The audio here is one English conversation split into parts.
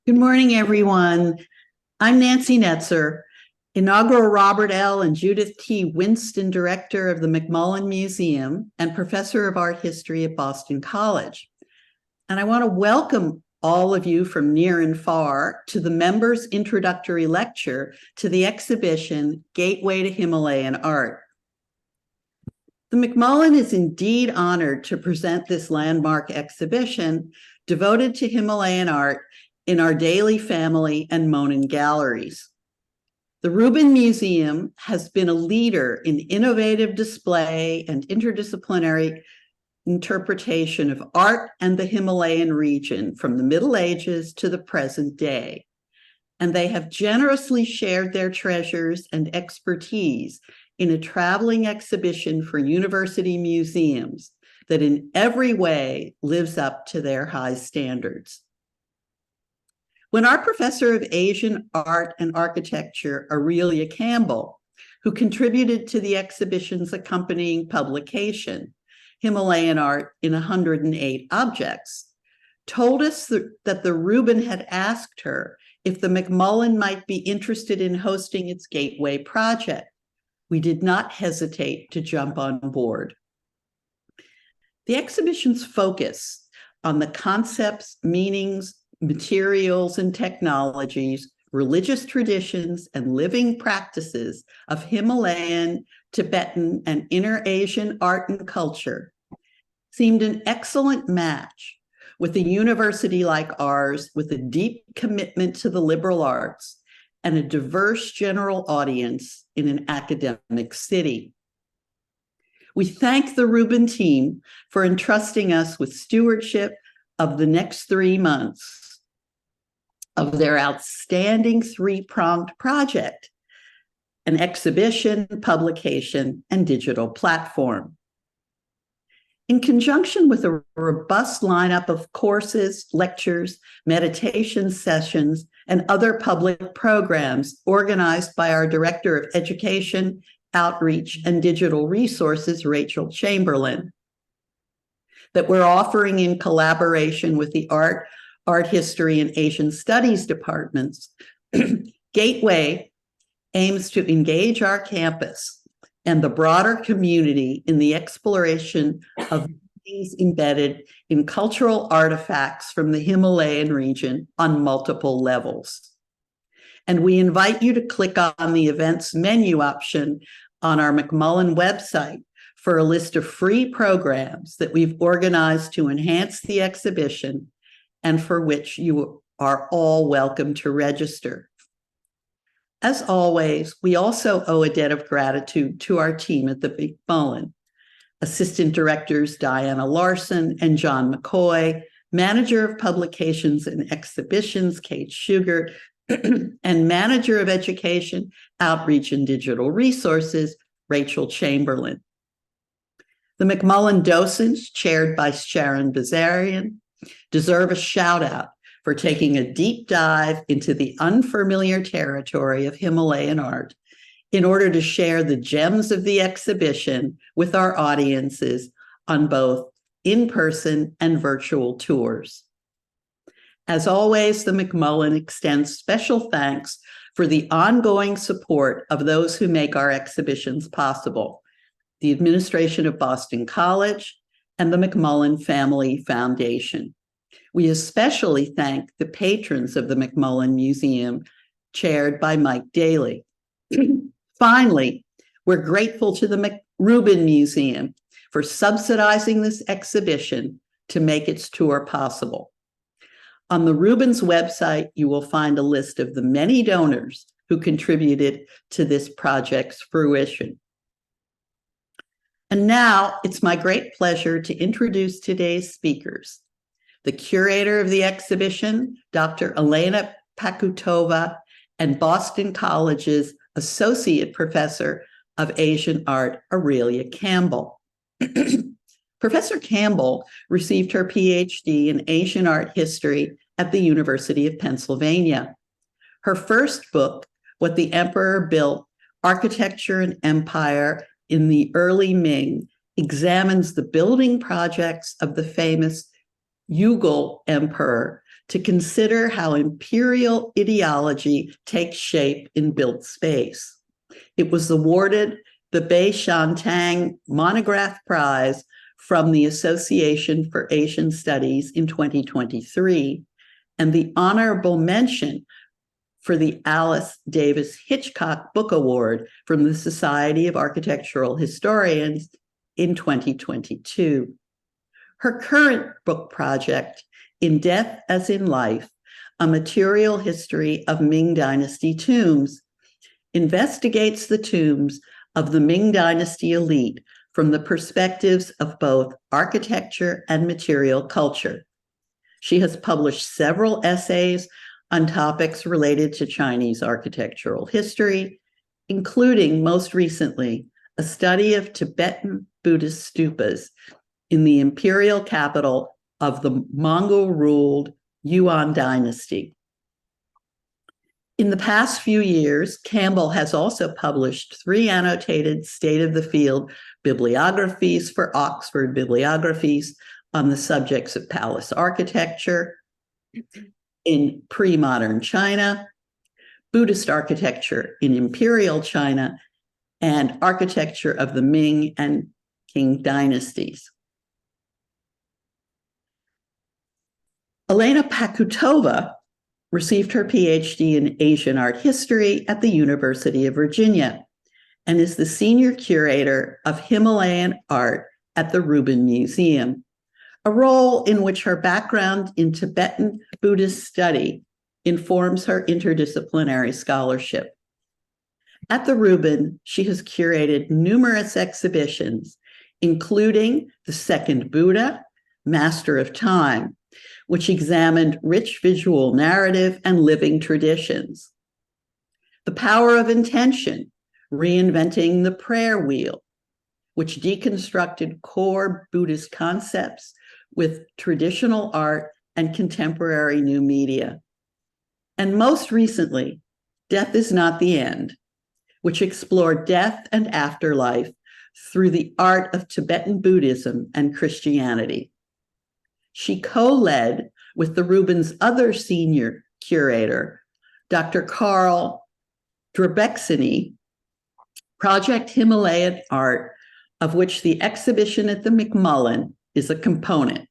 Good morning, everyone. I'm Nancy Netzer, inaugural Robert L. and Judith T. Winston Director of the McMullen Museum and Professor of Art History at Boston College. And I want to welcome all of you from near and far to the members' introductory lecture to the exhibition Gateway to Himalayan Art. The McMullen is indeed honored to present this landmark exhibition devoted to Himalayan art in our Daly Family and Monin galleries. The Rubin Museum has been a leader in innovative display and interdisciplinary interpretation of art and the Himalayan region from the Middle Ages to the present day. And they have generously shared their treasures and expertise in a traveling exhibition for university museums that in every way lives up to their high standards. When our professor of Asian art and architecture, Aurelia Campbell, who contributed to the exhibition's accompanying publication, Himalayan Art in 108 Objects, told us that the Rubin had asked her if the McMullen might be interested in hosting its Gateway project, we did not hesitate to jump on board. The exhibition's focus on the concepts, meanings, materials and technologies, religious traditions, and living practices of Himalayan, Tibetan, and Inner Asian art and culture seemed an excellent match with a university like ours with a deep commitment to the liberal arts and a diverse general audience in an academic city. We thank the Rubin team for entrusting us with stewardship of the next 3 months of their outstanding three-pronged project, an exhibition, publication, and digital platform. In conjunction with a robust lineup of courses, lectures, meditation sessions, and other public programs organized by our Director of Education, Outreach, and Digital Resources, Rachel Chamberlain, that we're offering in collaboration with the Art History, and Asian Studies departments, Gateway aims to engage our campus and the broader community in the exploration of things embedded in cultural artifacts from the Himalayan region on multiple levels. And we invite you to click on the events menu option on our McMullen website for a list of free programs that we've organized to enhance the exhibition and for which you are all welcome to register. As always, we also owe a debt of gratitude to our team at the McMullen, Assistant Directors Diana Larson and John McCoy, Manager of Publications and Exhibitions Kate Schugert, and Manager of Education, Outreach, and Digital Resources Rachel Chamberlain. The McMullen docents, chaired by Sharon Bazarian, deserve a shout out for taking a deep dive into the unfamiliar territory of Himalayan art in order to share the gems of the exhibition with our audiences on both in-person and virtual tours. As always, the McMullen extends special thanks for the ongoing support of those who make our exhibitions possible, the administration of Boston College and the McMullen Family Foundation. We especially thank the patrons of the McMullen Museum, chaired by Mike Daly. Finally, we're grateful to the Rubin Museum for subsidizing this exhibition to make its tour possible. On the Rubin's website, you will find a list of the many donors who contributed to this project's fruition. And now it's my great pleasure to introduce today's speakers. The curator of the exhibition, Dr. Elena Pakhoutova, and Boston College's Associate Professor of Asian Art, Aurelia Campbell. Professor Campbell received her PhD in Asian art history at the University of Pennsylvania. Her first book, What the Emperor Built, Architecture and Empire in the Early Ming, examines the building projects of the famous Mughal emperor to consider how imperial ideology takes shape in built space. It was awarded the Bei Shantang Monograph Prize from the Association for Asian Studies in 2023, and the honorable mention for the Alice Davis Hitchcock Book Award from the Society of Architectural Historians in 2022. Her current book project, In Death as in Life, A Material History of Ming Dynasty Tombs, investigates the tombs of the Ming Dynasty elite from the perspectives of both architecture and material culture. She has published several essays on topics related to Chinese architectural history, including, most recently, a study of Tibetan Buddhist stupas in the imperial capital of the Mongol-ruled Yuan dynasty. In the past few years, Campbell has also published 3 annotated state-of-the-field bibliographies for Oxford Bibliographies on the subjects of palace architecture in pre-modern China, Buddhist architecture in imperial China, and architecture of the Ming and Qing dynasties. Elena Pakhoutova received her PhD in Asian art history at the University of Virginia and is the senior curator of Himalayan art at the Rubin Museum, a role in which her background in Tibetan Buddhist study informs her interdisciplinary scholarship. At the Rubin, she has curated numerous exhibitions, including The Second Buddha, Master of Time, which examined rich visual narrative and living traditions. The Power of Intention, Reinventing the Prayer Wheel, which deconstructed core Buddhist concepts with traditional art and contemporary new media. And most recently, Death is Not the End, which explored death and afterlife through the art of Tibetan Buddhism and Christianity. She co-led with the Rubin's other senior curator, Dr. Carl Drabexany, Project Himalayan Art, of which the exhibition at the McMullen is a component.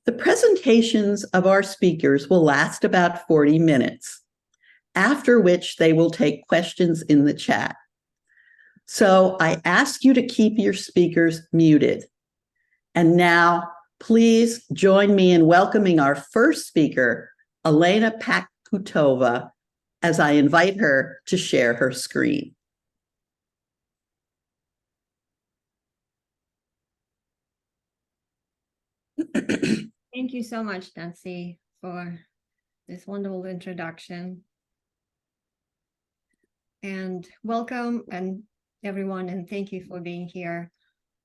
The presentations of our speakers will last about 40 minutes, after which they will take questions in the chat. So I ask you to keep your speakers muted. And now, please join me in welcoming our first speaker, Elena Pakhoutova, as I invite her to share her screen. Thank you so much, Nancy, for this wonderful introduction. And welcome, everyone, and thank you for being here.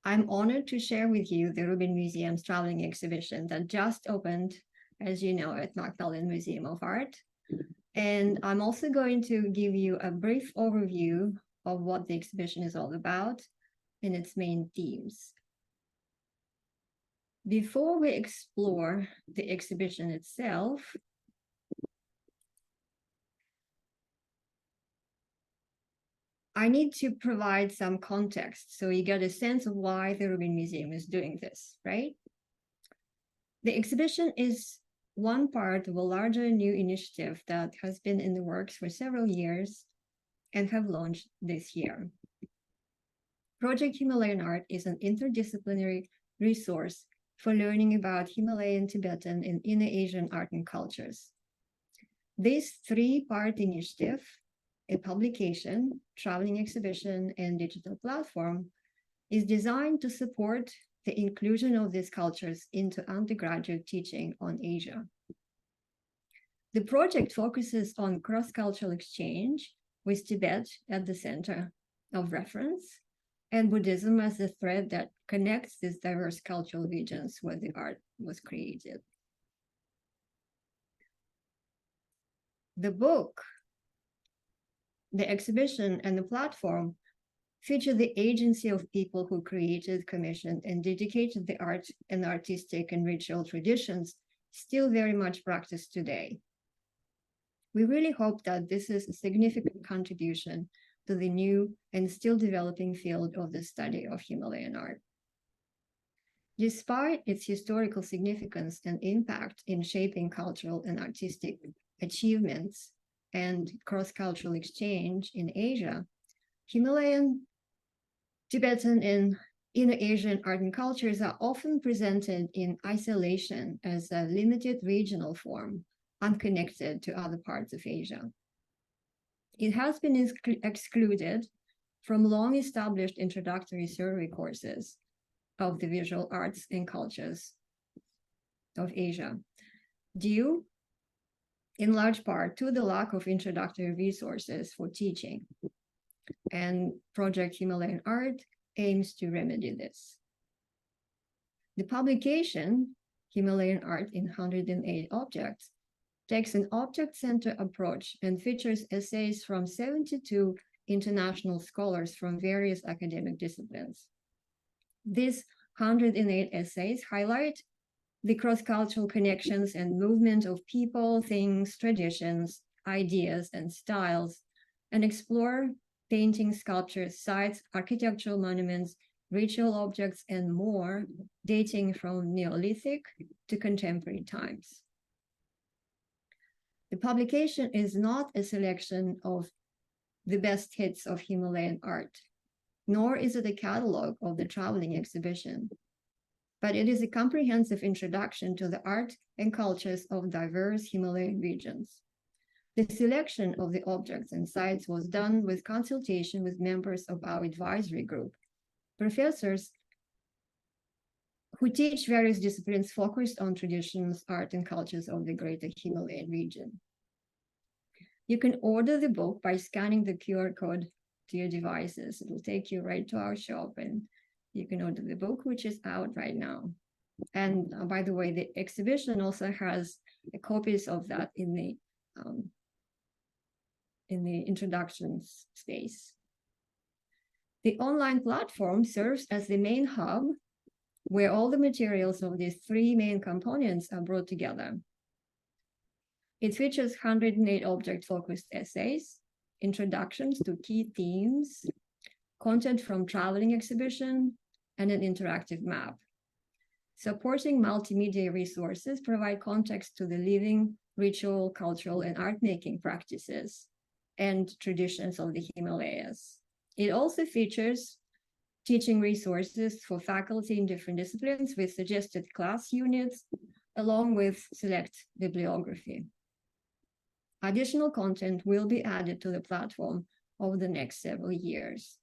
I'm honored to share with you the Rubin Museum's traveling exhibition that just opened, as you know, at McMullen Museum of Art. And I'm also going to give you a brief overview of what the exhibition is all about and its main themes. Before we explore the exhibition itself, I need to provide some context so you get a sense of why the Rubin Museum is doing this, right? The exhibition is one part of a larger new initiative that has been in the works for several years and have launched this year. Project Himalayan Art is an interdisciplinary resource for learning about Himalayan, Tibetan, and Inner Asian art and cultures. This 3-part initiative, a publication, traveling exhibition, and digital platform, is designed to support the inclusion of these cultures into undergraduate teaching on Asia. The project focuses on cross-cultural exchange with Tibet at the center of reference and Buddhism as the thread that connects these diverse cultural regions where the art was created. The book, the exhibition, and the platform feature the agency of people who created, commissioned, and dedicated the art and artistic and ritual traditions still very much practiced today. We really hope that this is a significant contribution to the new and still developing field of the study of Himalayan art. Despite its historical significance and impact in shaping cultural and artistic achievements and cross-cultural exchange in Asia, Himalayan, Tibetan, and Indo-Asian art and cultures are often presented in isolation as a limited regional form, unconnected to other parts of Asia. It has been excluded from long-established introductory survey courses of the visual arts and cultures of Asia, due in large part to the lack of introductory resources for teaching. And Project Himalayan Art aims to remedy this. The publication, Himalayan Art in 108 Objects, takes an object-centered approach and features essays from 72 international scholars from various academic disciplines. These 108 essays highlight the cross-cultural connections and movement of people, things, traditions, ideas, and styles, and explore painting, sculptures, sites, architectural monuments, ritual objects, and more, dating from Neolithic to contemporary times. The publication is not a selection of the best hits of Himalayan art, nor is it a catalog of the traveling exhibition, but it is a comprehensive introduction to the art and cultures of diverse Himalayan regions. The selection of the objects and sites was done with consultation with members of our advisory group, professors who teach various disciplines focused on traditions, art, and cultures of the greater Himalayan region. You can order the book by scanning the QR code to your devices. It will take you right to our shop, and you can order the book, which is out right now. And by the way, the exhibition also has copies of that in the introductions space. The online platform serves as the main hub where all the materials of these three main components are brought together. It features 108 object-focused essays, introductions to key themes, content from traveling exhibition, and an interactive map. Supporting multimedia resources provide context to the living, ritual, cultural, and art-making practices and traditions of the Himalayas. It also features teaching resources for faculty in different disciplines with suggested class units, along with select bibliography. Additional content will be added to the platform over the next several years.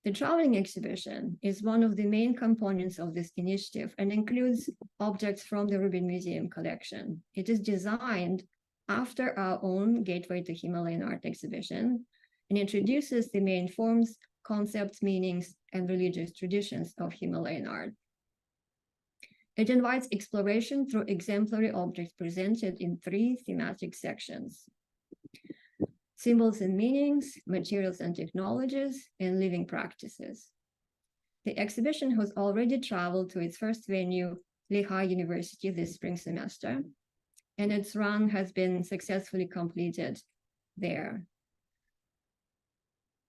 The traveling exhibition is one of the main components of this initiative and includes objects from the Rubin Museum collection. It is designed after our own Gateway to Himalayan Art exhibition and introduces the main forms, concepts, meanings, and religious traditions of Himalayan art. It invites exploration through exemplary objects presented in three thematic sections: symbols and meanings, materials and technologies, and living practices. The exhibition has already traveled to its first venue, Lehigh University, this spring semester, and its run has been successfully completed there.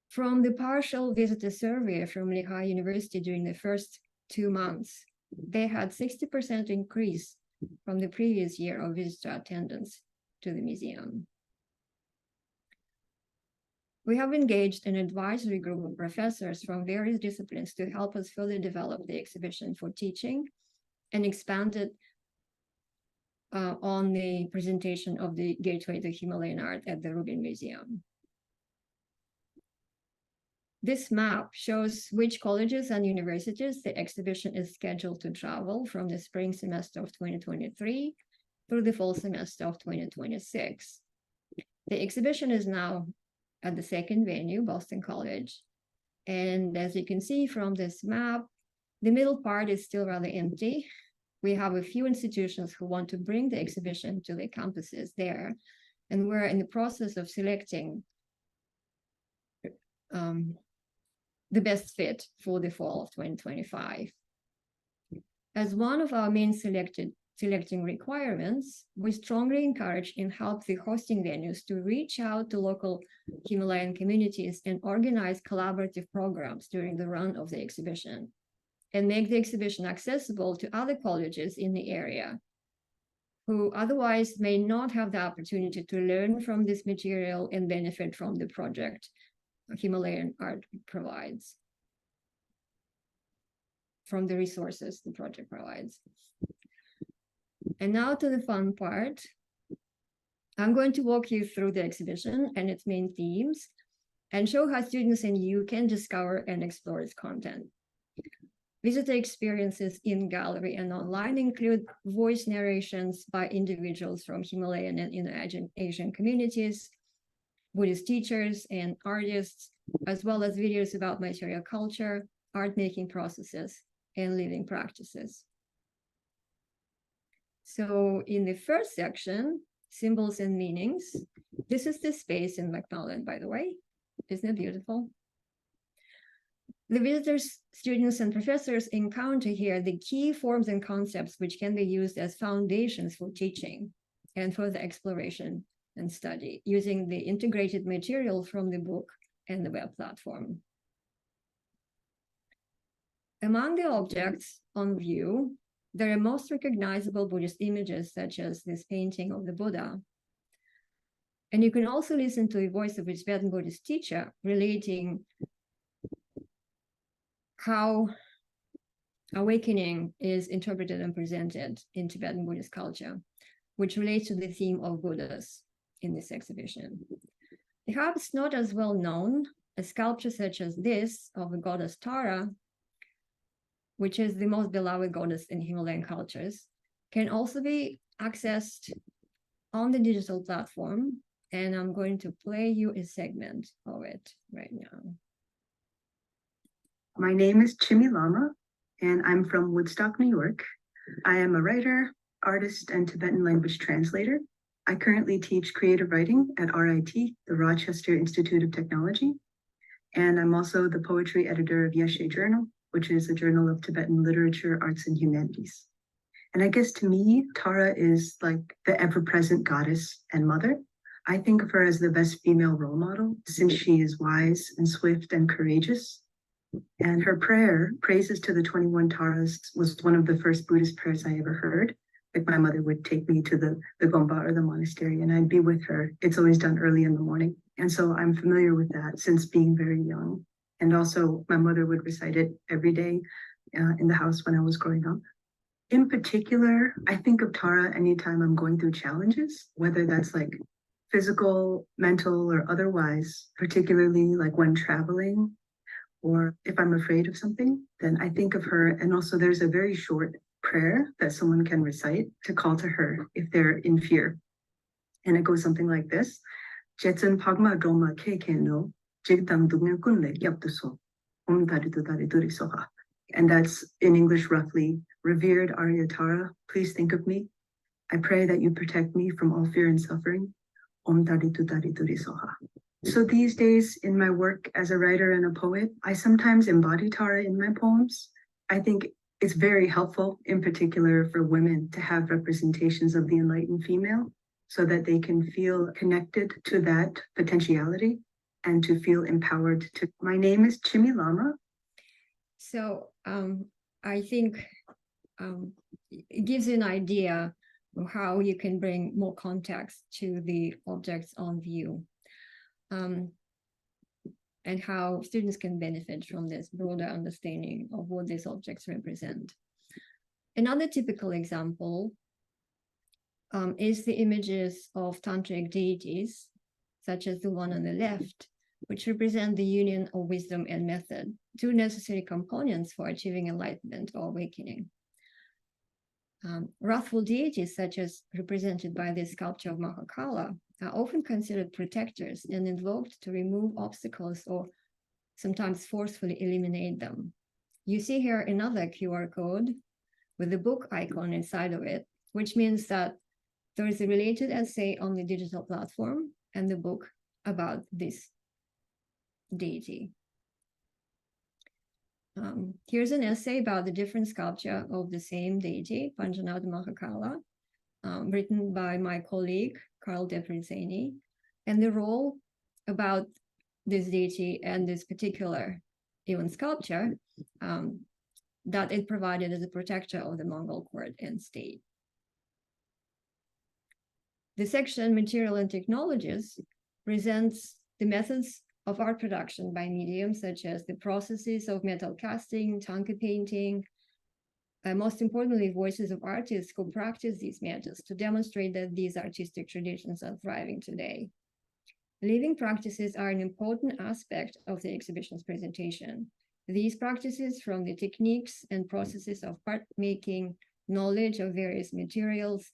From the partial visitor survey from Lehigh University during the first 2 months, they had 60% increase from the previous year of visitor attendance to the museum. We have engaged an advisory group of professors from various disciplines to help us further develop the exhibition for teaching and expand it on the presentation of the Gateway to Himalayan Art at the Rubin Museum. This map shows which colleges and universities the exhibition is scheduled to travel from the spring semester of 2023 through the fall semester of 2026. The exhibition is now at the second venue, Boston College. And as you can see from this map, the middle part is still rather empty. We have a few institutions who want to bring the exhibition to the campuses there. And we're in the process of selecting the best fit for the fall of 2025. As one of our main selected selecting requirements, we strongly encourage and help the hosting venues to reach out to local Himalayan communities and organize collaborative programs during the run of the exhibition, and make the exhibition accessible to other colleges in the area who otherwise may not have the opportunity to learn from this material and benefit from the project Himalayan Art provides, from the resources the project provides. And now to the fun part. I'm going to walk you through the exhibition and its main themes and show how students and you can discover and explore its content. Visitor experiences in gallery and online include voice narrations by individuals from Himalayan and Indo-Asian communities, Buddhist teachers and artists, as well as videos about material culture, art making processes, and living practices. So in the first section, symbols and meanings, this is the space in McMullen, by the way. Isn't it beautiful? The visitors, students, and professors encounter here the key forms and concepts which can be used as foundations for teaching and further exploration and study using the integrated material from the book and the web platform. Among the objects on view, there are most recognizable Buddhist images, such as this painting of the Buddha. And you can also listen to the voice of a Tibetan Buddhist teacher relating how awakening is interpreted and presented in Tibetan Buddhist culture, which relates to the theme of Buddhas in this exhibition. Perhaps not as well known, a sculpture such as this of the goddess Tara, which is the most beloved goddess in Himalayan cultures, can also be accessed on the digital platform. And I'm going to play you a segment of it right now. My name is Chimi Lama, and I'm from Woodstock, New York. I am a writer, artist, and Tibetan language translator. I currently teach creative writing at RIT, the Rochester Institute of Technology. And I'm also the poetry editor of Yeshe Journal, which is a journal of Tibetan literature, arts, and humanities. And I guess to me, Tara is like the ever-present goddess and mother. I think of her as the best female role model, since she is wise and swift and courageous. And her prayer, Praises to the 21 Taras, was one of the first Buddhist prayers I ever heard. Like my mother would take me to the Gompa or the monastery, and I'd be with her. It's always done early in the morning. And so I'm familiar with that since being very young. And also my mother would recite it every day in the house when I was growing up. In particular, I think of Tara anytime I'm going through challenges, whether that's like physical, mental, or otherwise, particularly like when traveling, or if I'm afraid of something, then I think of her. And also there's a very short prayer that someone can recite to call to her if they're in fear. And it goes something like this. Jetsun Pagma Doma Kekeno, Jigdang Dugna Kunle Yaptuso, Darisoha. And that's in English roughly, Revered Arya Tara, please think of me. I pray that you protect me from all fear and suffering. Darisoha. So these days in my work as a writer and a poet, I sometimes embody Tara in my poems. I think it's very helpful, in particular for women, to have representations of the enlightened female so that they can feel connected to that potentiality and to feel empowered to. My name is Chimi Lama. So I think it gives you an idea of how you can bring more context to the objects on view. And how students can benefit from this broader understanding of what these objects represent. Another typical example is the images of tantric deities, such as the one on the left, which represent the union of wisdom and method, two necessary components for achieving enlightenment or awakening. Wrathful deities, such as represented by this sculpture of Mahakala, are often considered protectors and invoked to remove obstacles or sometimes forcefully eliminate them. You see here another QR code with the book icon inside of it, which means that there is a related essay on the digital platform and the book about this deity. Here's an essay about the different sculpture of the same deity, Panjanath Mahakala, written by my colleague, Carl Debrizeni, and the role about this deity and this particular even sculpture that it provided as a protector of the Mongol court and state. The section Material and Technologies presents the methods of art production by mediums such as the processes of metal casting, tanka painting, and most importantly, voices of artists who practice these methods to demonstrate that these artistic traditions are thriving today. Living practices are an important aspect of the exhibition's presentation. These practices, from the techniques and processes of art making, knowledge of various materials,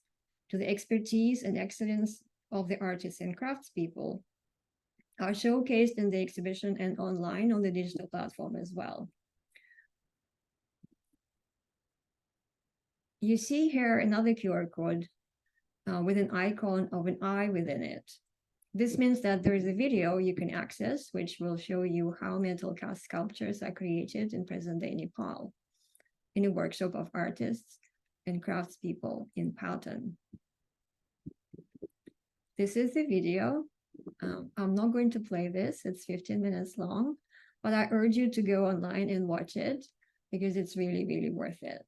to the expertise and excellence of the artists and craftspeople, are showcased in the exhibition and online on the digital platform as well. You see here another QR code with an icon of an eye within it. This means that there is a video you can access, which will show you how metal cast sculptures are created in present-day Nepal in a workshop of artists and craftspeople in Patan. This is the video. I'm not going to play this. It's 15 minutes long, but I urge you to go online and watch it because it's really, really worth it.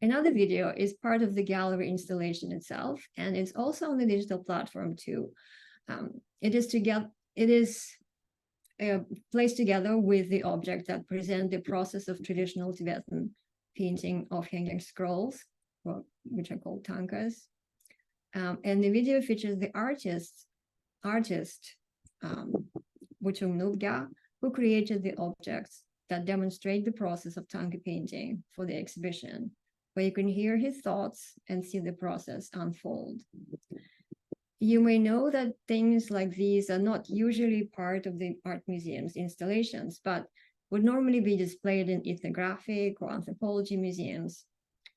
Another video is part of the gallery installation itself, and it's also on the digital platform too. It is placed together with the object that present the process of traditional Tibetan painting of hanging scrolls, which are called tankas. And the video features the artist Wuchung Nubga, who created the objects that demonstrate the process of tanka painting for the exhibition, where you can hear his thoughts and see the process unfold. You may know that things like these are not usually part of the art museum's installations, but would normally be displayed in ethnographic or anthropology museums.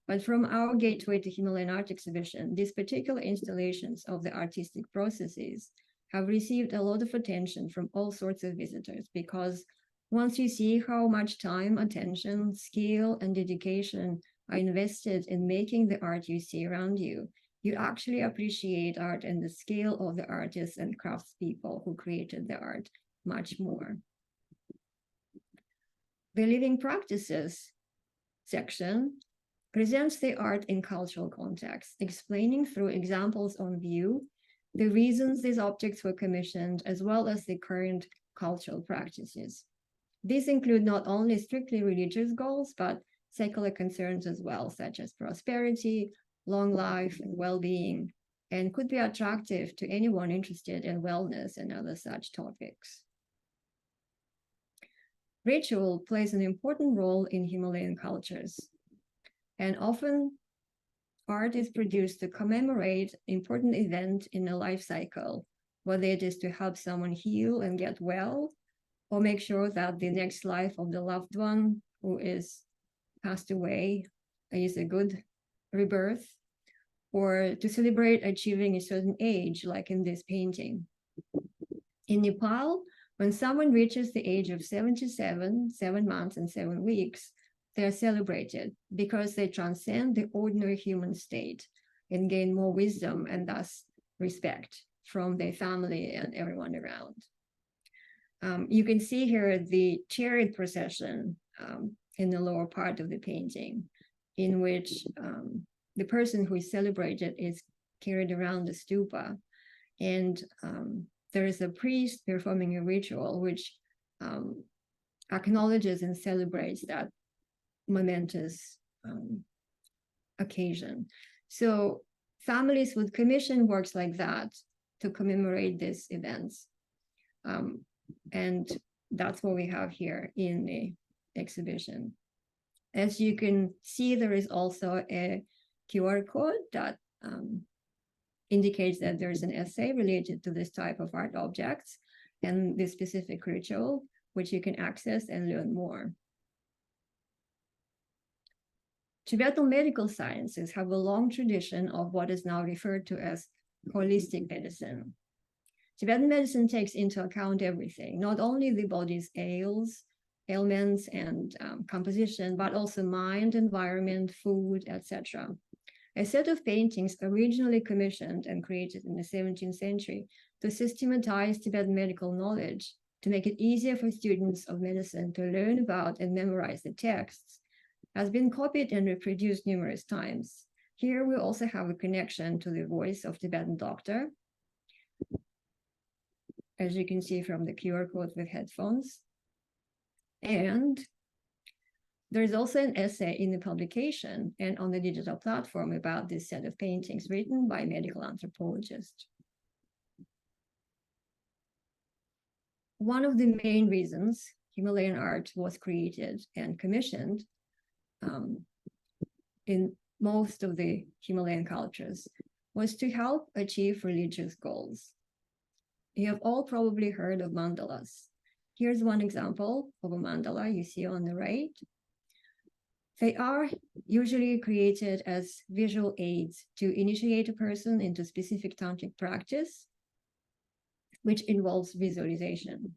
But from our Gateway to Himalayan Art exhibition, these particular installations of the artistic processes have received a lot of attention from all sorts of visitors, because once you see how much time, attention, skill, and dedication are invested in making the art you see around you, you actually appreciate art and the skill of the artists and craftspeople who created the art much more. The Living Practices section presents the art in cultural context, explaining through examples on view the reasons these objects were commissioned, as well as the current cultural practices. These include not only strictly religious goals, but secular concerns as well, such as prosperity, long life, and well-being, and could be attractive to anyone interested in wellness and other such topics. Ritual plays an important role in Himalayan cultures, and often art is produced to commemorate important event in a life cycle, whether it is to help someone heal and get well, or make sure that the next life of the loved one who is passed away is a good rebirth, or to celebrate achieving a certain age, like in this painting. In Nepal, when someone reaches the age of 77, 7 months and 7 weeks, they are celebrated because they transcend the ordinary human state and gain more wisdom and thus respect from their family and everyone around. You can see here the chariot procession in the lower part of the painting, in which the person who is celebrated is carried around the stupa, and there is a priest performing a ritual which acknowledges and celebrates that momentous occasion. So families would commission works like that to commemorate these events. And that's what we have here in the exhibition. As you can see, there is also a QR code that indicates that there's an essay related to this type of art objects and this specific ritual, which you can access and learn more. Tibetan medical sciences have a long tradition of what is now referred to as holistic medicine. Tibetan medicine takes into account everything, not only the body's ails elements and composition, but also mind, environment, food, etc. A set of paintings originally commissioned and created in the 17th century to systematize Tibetan medical knowledge, to make it easier for students of medicine to learn about and memorize the texts, has been copied and reproduced numerous times. Here we also have a connection to the voice of Tibetan doctor, as you can see from the QR code with headphones. And there's also an essay in the publication and on the digital platform about this set of paintings written by a medical anthropologist. One of the main reasons Himalayan art was created and commissioned in most of the Himalayan cultures was to help achieve religious goals. You have all probably heard of mandalas. Here's one example of a mandala you see on the right. They are usually created as visual aids to initiate a person into specific tantric practice, which involves visualization.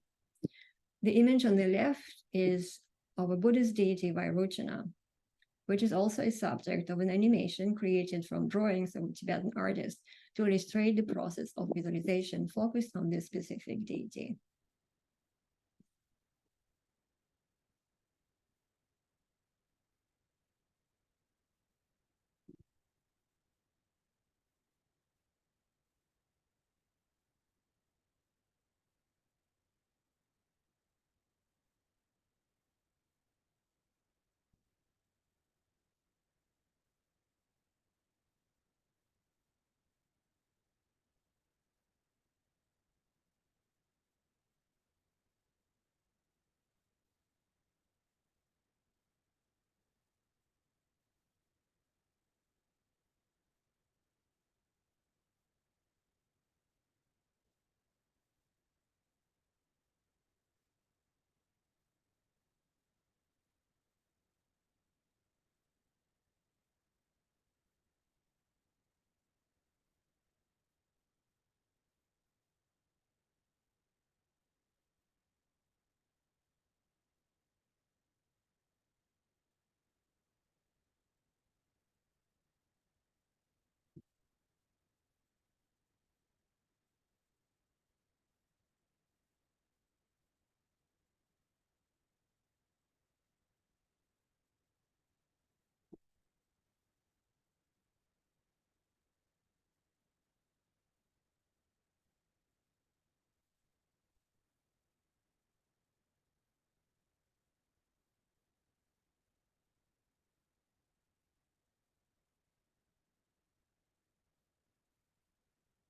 The image on the left is of a Buddhist deity Vairochana, which is also a subject of an animation created from drawings of a Tibetan artist to illustrate the process of visualization focused on this specific deity.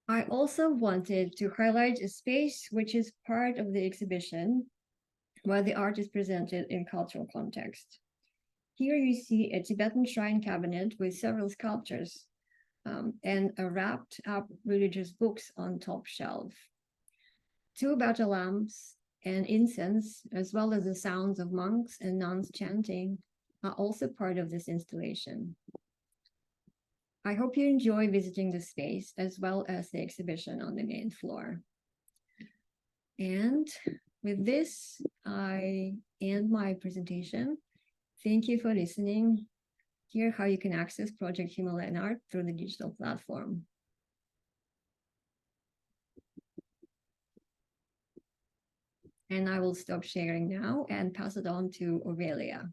I also wanted to highlight a space which is part of the exhibition where the art is presented in cultural context. Here you see a Tibetan shrine cabinet with several sculptures and a wrapped up religious books on top shelf. 2 battle lamps and incense, as well as the sounds of monks and nuns chanting, are also part of this installation. I hope you enjoy visiting the space as well as the exhibition on the main floor. And with this, I end my presentation. Thank you for listening. Here's how you can access Project Himalayan Art through the digital platform. And I will stop sharing now and pass it on to Aurelia.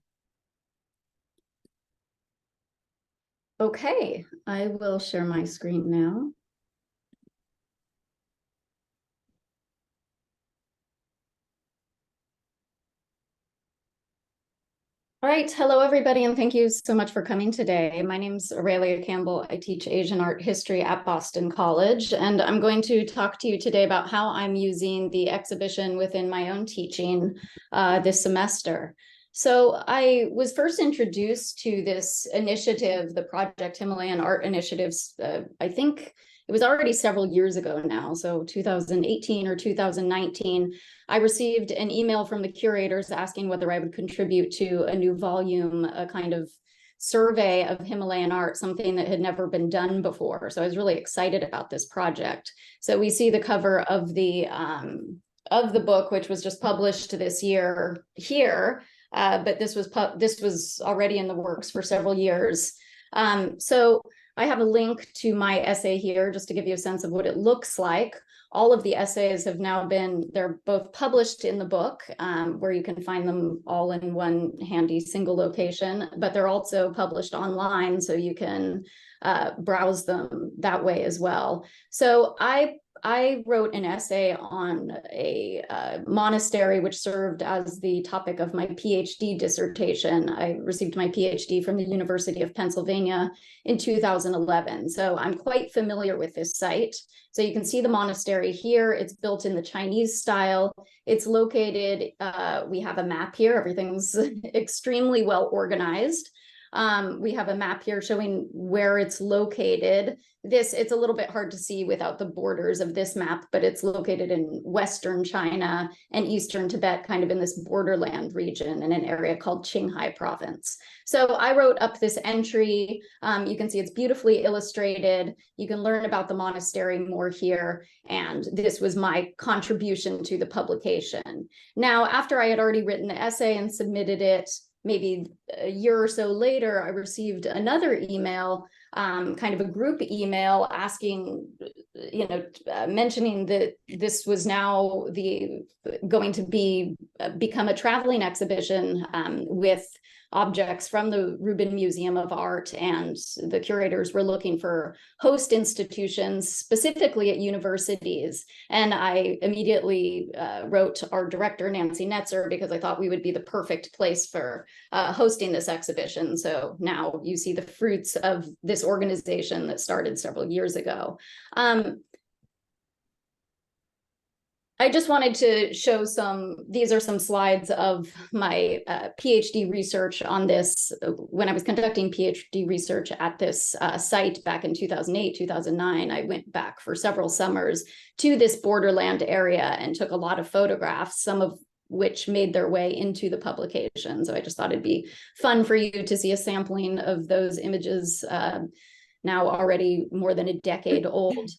Okay, I will share my screen now. All right, hello everybody, and thank you so much for coming today. My name's Aurelia Campbell. I teach Asian art history at Boston College, and I'm going to talk to you today about how I'm using the exhibition within my own teaching this semester. So I was first introduced to this initiative, the Project Himalayan Art Initiatives, I think it was already several years ago now, so 2018 or 2019. I received an email from the curators asking whether I would contribute to a new volume, a kind of survey of Himalayan art, something that had never been done before. So I was really excited about this project. So we see the cover of the the book, which was just published this year here, but this was already in the works for several years. So I have a link to my essay here just to give you a sense of what it looks like. All of the essays have now they're both published in the book, where you can find them all in one handy single location, but they're also published online, so you can browse them that way as well. So I wrote an essay on a monastery which served as the topic of my PhD dissertation. I received my PhD from the University of Pennsylvania in 2011. So I'm quite familiar with this site. So you can see the monastery here. It's built in the Chinese style. It's located, we have a map here. Everything's extremely well organized. We have a map here showing where it's located. It's a little bit hard to see without the borders of this map, but it's located in Western China and Eastern Tibet, kind of in this borderland region in an area called Qinghai province. So I wrote up this entry. You can see it's beautifully illustrated. You can learn about the monastery more here. And this was my contribution to the publication. Now, after I had already written the essay and submitted it, maybe a year or so later, I received another email, kind of a group email asking, mentioning that this was now going to become a traveling exhibition with objects from the Rubin Museum of Art, and the curators were looking for host institutions, specifically at universities. And I immediately wrote our director, Nancy Netzer, because I thought we would be the perfect place for hosting this exhibition. So now you see the fruits of this organization that started several years ago. I just wanted to show these are some slides of my PhD research on this. When I was conducting PhD research at this site back in 2008, 2009, I went back for several summers to this borderland area and took a lot of photographs, some of which made their way into the publication. So I just thought it'd be fun for you to see a sampling of those images, now already more than a decade old.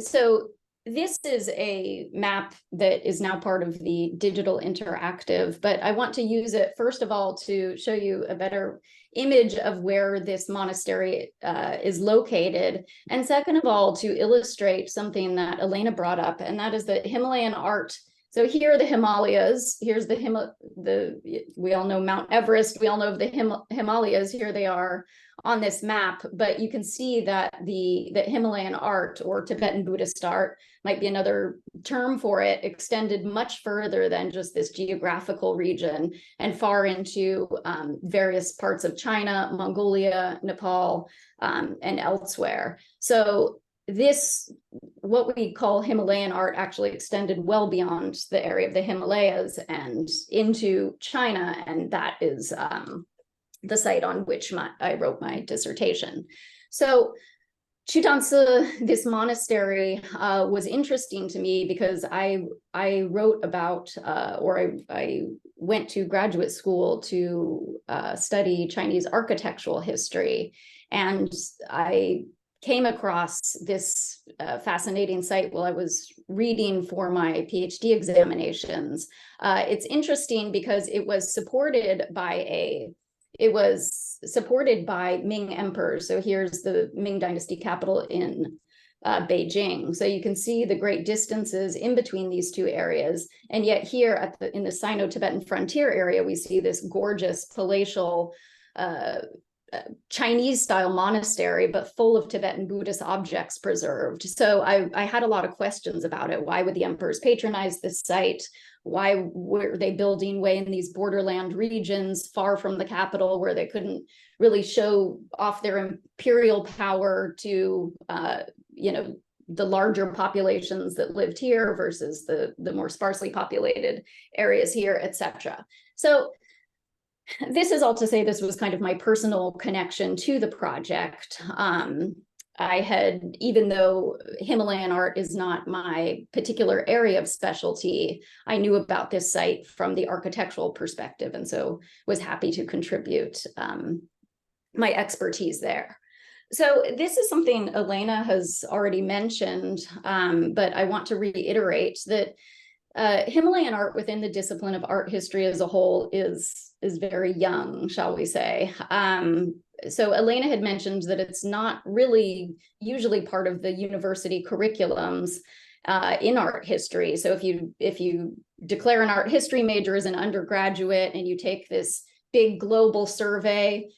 So this is a map that is now part of the digital interactive, but I want to use it, first of all, to show you a better image of where this monastery is located. And second of all, to illustrate something that Elena brought up, and that is that Himalayan art. So here are the Himalayas. Here's we all know Mount Everest. We all know of the Himalayas. Here they are on this map, but you can see that that Himalayan art, or Tibetan Buddhist art, might be another term for it, extended much further than just this geographical region and far into various parts of China, Mongolia, Nepal, and elsewhere. So what we call Himalayan art actually extended well beyond the area of the Himalayas and into China, and that is the site on which I wrote my dissertation. So Chutansi, this monastery, was interesting to me because I wrote about, I went to graduate school to study Chinese architectural history, and I came across this fascinating site while I was reading for my PhD examinations. It's interesting because it was supported by Ming emperors. So here's the Ming Dynasty capital in Beijing. So you can see the great distances in between these two areas. And yet here in the Sino-Tibetan frontier area, we see this gorgeous palatial Chinese style monastery, but full of Tibetan Buddhist objects preserved. So I had a lot of questions about it. Why would the emperors patronize this site? Why were they building way in these borderland regions far from the capital, where they couldn't really show off their imperial power to the larger populations that lived here versus the more sparsely populated areas here, etc. So this is all to say this was kind of my personal connection to the project. Even though Himalayan art is not my particular area of specialty, I knew about this site from the architectural perspective, and so was happy to contribute my expertise there. So this is something Elena has already mentioned, but I want to reiterate that Himalayan art within the discipline of art history as a whole is very young, shall we say. So Elena had mentioned that it's not really usually part of the university curriculums in art history. So if you declare an art history major as an undergraduate and you take this big global survey,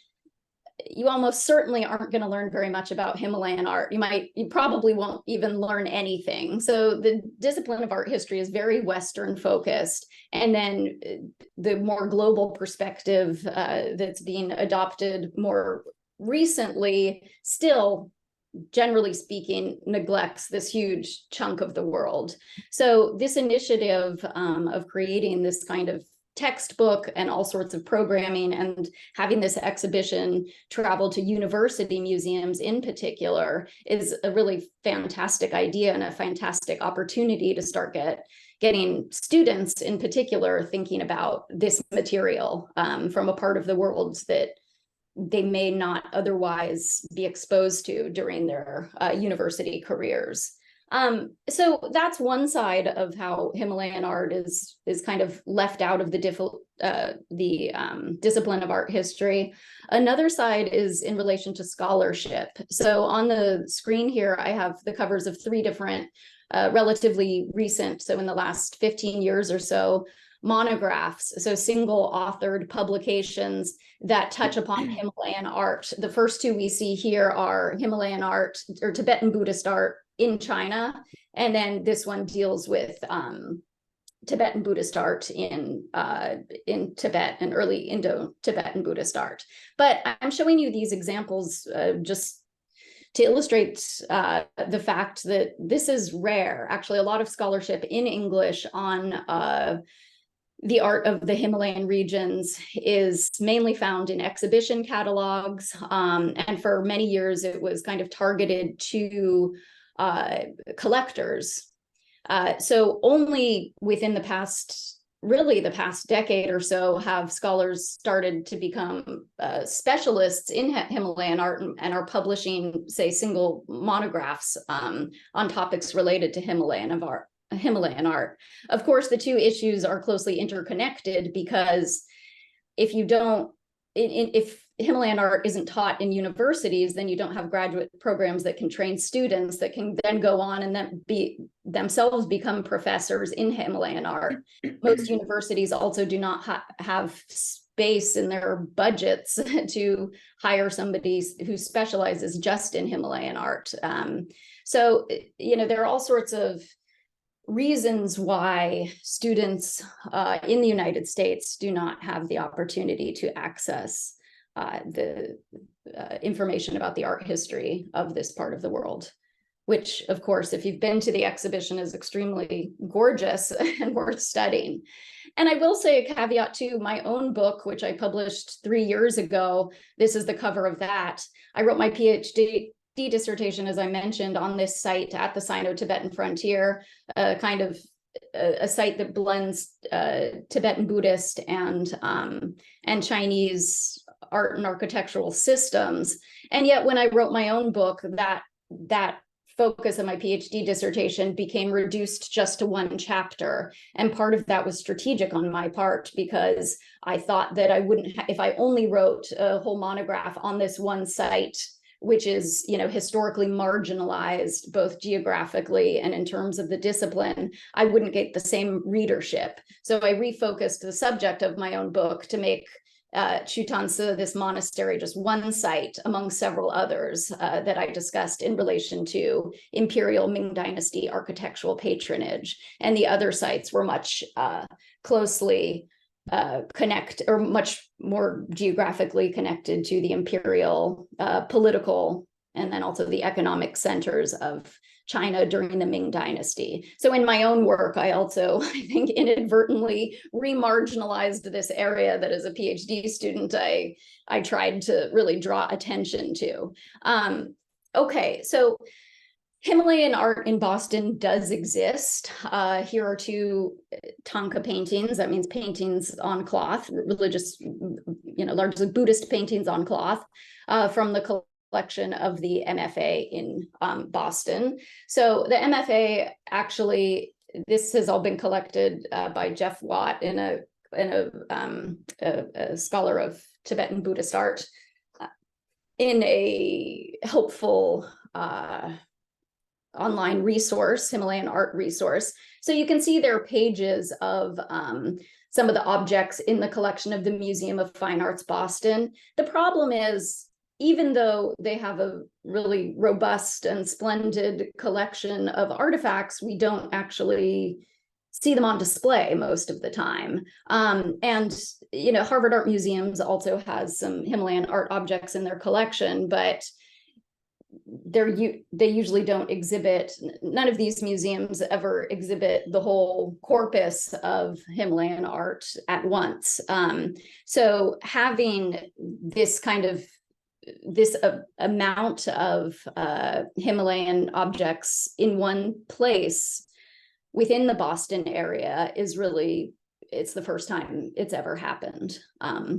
you almost certainly aren't going to learn very much about Himalayan art. You probably won't even learn anything. So the discipline of art history is very Western focused. And then the more global perspective that's being adopted more recently still, generally speaking, neglects this huge chunk of the world. So this initiative of creating this kind of textbook and all sorts of programming and having this exhibition travel to university museums in particular is a really fantastic idea and a fantastic opportunity to start getting students in particular thinking about this material from a part of the world that they may not otherwise be exposed to during their university careers. So that's one side of how Himalayan art is kind of left out of the discipline of art history. Another side is in relation to scholarship. So on the screen here, I have the covers of 3 different relatively recent, so in the last 15 years or so, monographs, so single authored publications that touch upon Himalayan art. The first 2 we see here are Himalayan art or Tibetan Buddhist art in China, and then this one deals with Tibetan Buddhist art in Tibet and early Indo-Tibetan Buddhist art. But I'm showing you these examples just to illustrate the fact that this is rare. Actually, a lot of scholarship in English on the art of the Himalayan regions is mainly found in exhibition catalogs. And for many years, it was kind of targeted to collectors. So only within the past decade or so have scholars started to become specialists in Himalayan art and are publishing, say, single monographs on topics related to Himalayan art. Of course, the 2 issues are closely interconnected because if Himalayan art isn't taught in universities, then you don't have graduate programs that can train students that can then go on and then themselves become professors in Himalayan art. Most universities also do not have space in their budgets to hire somebody who specializes just in Himalayan art. So, there are all sorts of reasons why students in the United States do not have the opportunity to access the information about the art history of this part of the world, which, of course, if you've been to the exhibition, is extremely gorgeous and worth studying. And I will say a caveat to my own book, which I published 3 years ago. This is the cover of that. I wrote my PhD dissertation, as I mentioned, on this site at the Sino-Tibetan frontier, kind of a site that blends Tibetan Buddhist and Chinese art and architectural systems. And yet when I wrote my own book, that focus of my PhD dissertation became reduced just to 1 chapter. And part of that was strategic on my part, because I thought that I wouldn't, if I only wrote a whole monograph on this one site, which is, historically marginalized, both geographically and in terms of the discipline, I wouldn't get the same readership. So I refocused the subject of my own book to make Chutansa, this monastery, just one site among several others that I discussed in relation to imperial Ming Dynasty architectural patronage. And the other sites were much closely much more geographically connected to the imperial political and then also the economic centers of China during the Ming Dynasty. So in my own work, I also, I think, inadvertently remarginalized this area that as a PhD student, I tried to really draw attention to. Okay, so Himalayan art in Boston does exist. Here are 2 tanka paintings. That means paintings on cloth, religious, largely Buddhist paintings on cloth from the collection of the MFA in Boston. So the MFA actually this has all been collected by Jeff Watt in a scholar of Tibetan Buddhist art in a helpful online resource, Himalayan art resource. So you can see there are pages of some of the objects in the collection of the Museum of Fine Arts, Boston. The problem is, even though they have a really robust and splendid collection of artifacts, we don't actually see them on display most of the time. And, you know, Harvard Art Museums also has some Himalayan art objects in their collection, but they usually don't exhibit, none of these museums ever exhibit the whole corpus of Himalayan art at once. So having this kind of amount of Himalayan objects in one place within the Boston area is really, it's the first time it's ever happened.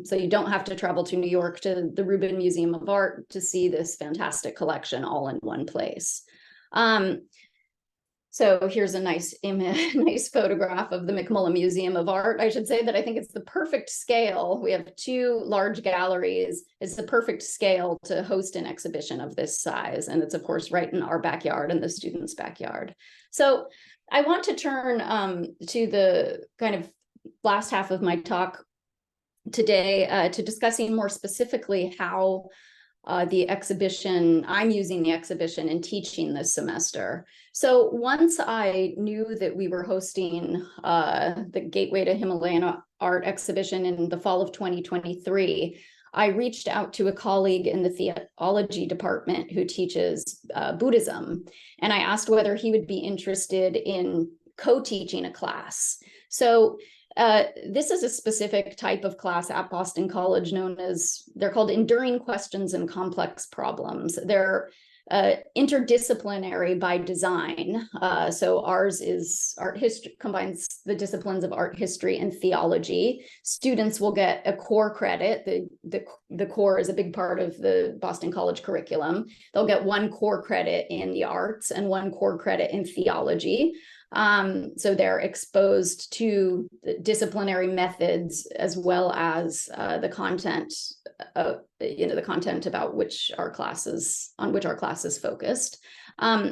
So you don't have to travel to New York to the Rubin Museum of Art to see this fantastic collection all in one place. So here's a nice image, nice photograph of the McMullen Museum of Art. I should say that I think it's the perfect scale. We have 2 large galleries. It's the perfect scale to host an exhibition of this size. And it's, of course, right in our backyard and the students' backyard. So I want to turn to the kind of last half of my talk today to discussing more specifically how the exhibition, I'm using the exhibition in teaching this semester. So once I knew that we were hosting the Gateway to Himalayan Art exhibition in the fall of 2023, I reached out to a colleague in the theology department who teaches Buddhism, and I asked whether he would be interested in co-teaching a class. So this is a specific type of class at Boston College known as, they're called Enduring Questions and Complex Problems. They're interdisciplinary by design. So ours is art history, combines the disciplines of art history and theology. Students will get a core credit. The core is a big part of the Boston College curriculum. They'll get 1 core credit in the arts and 1 core credit in theology. So they're exposed to the disciplinary methods as well as the content, the content about which our classes, on which our class is focused.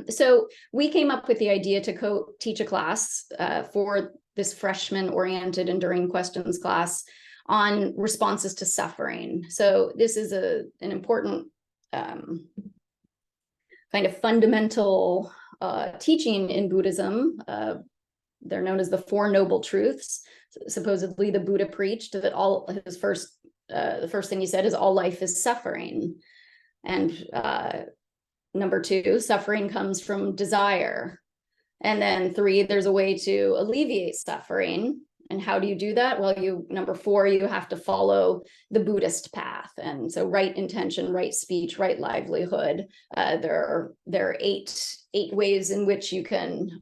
So we came up with the idea to co-teach a class for this freshman-oriented Enduring Questions class on responses to suffering. So this is an important kind of fundamental teaching in Buddhism. They're known as the 4 Noble Truths. Supposedly the Buddha preached that the first thing he said is all life is suffering. And number 2, suffering comes from desire. And then 3, there's a way to alleviate suffering. And how do you do that? Well, number 4, you have to follow the Buddhist path. And so right intention, right speech, right livelihood. There are 8 ways in which you can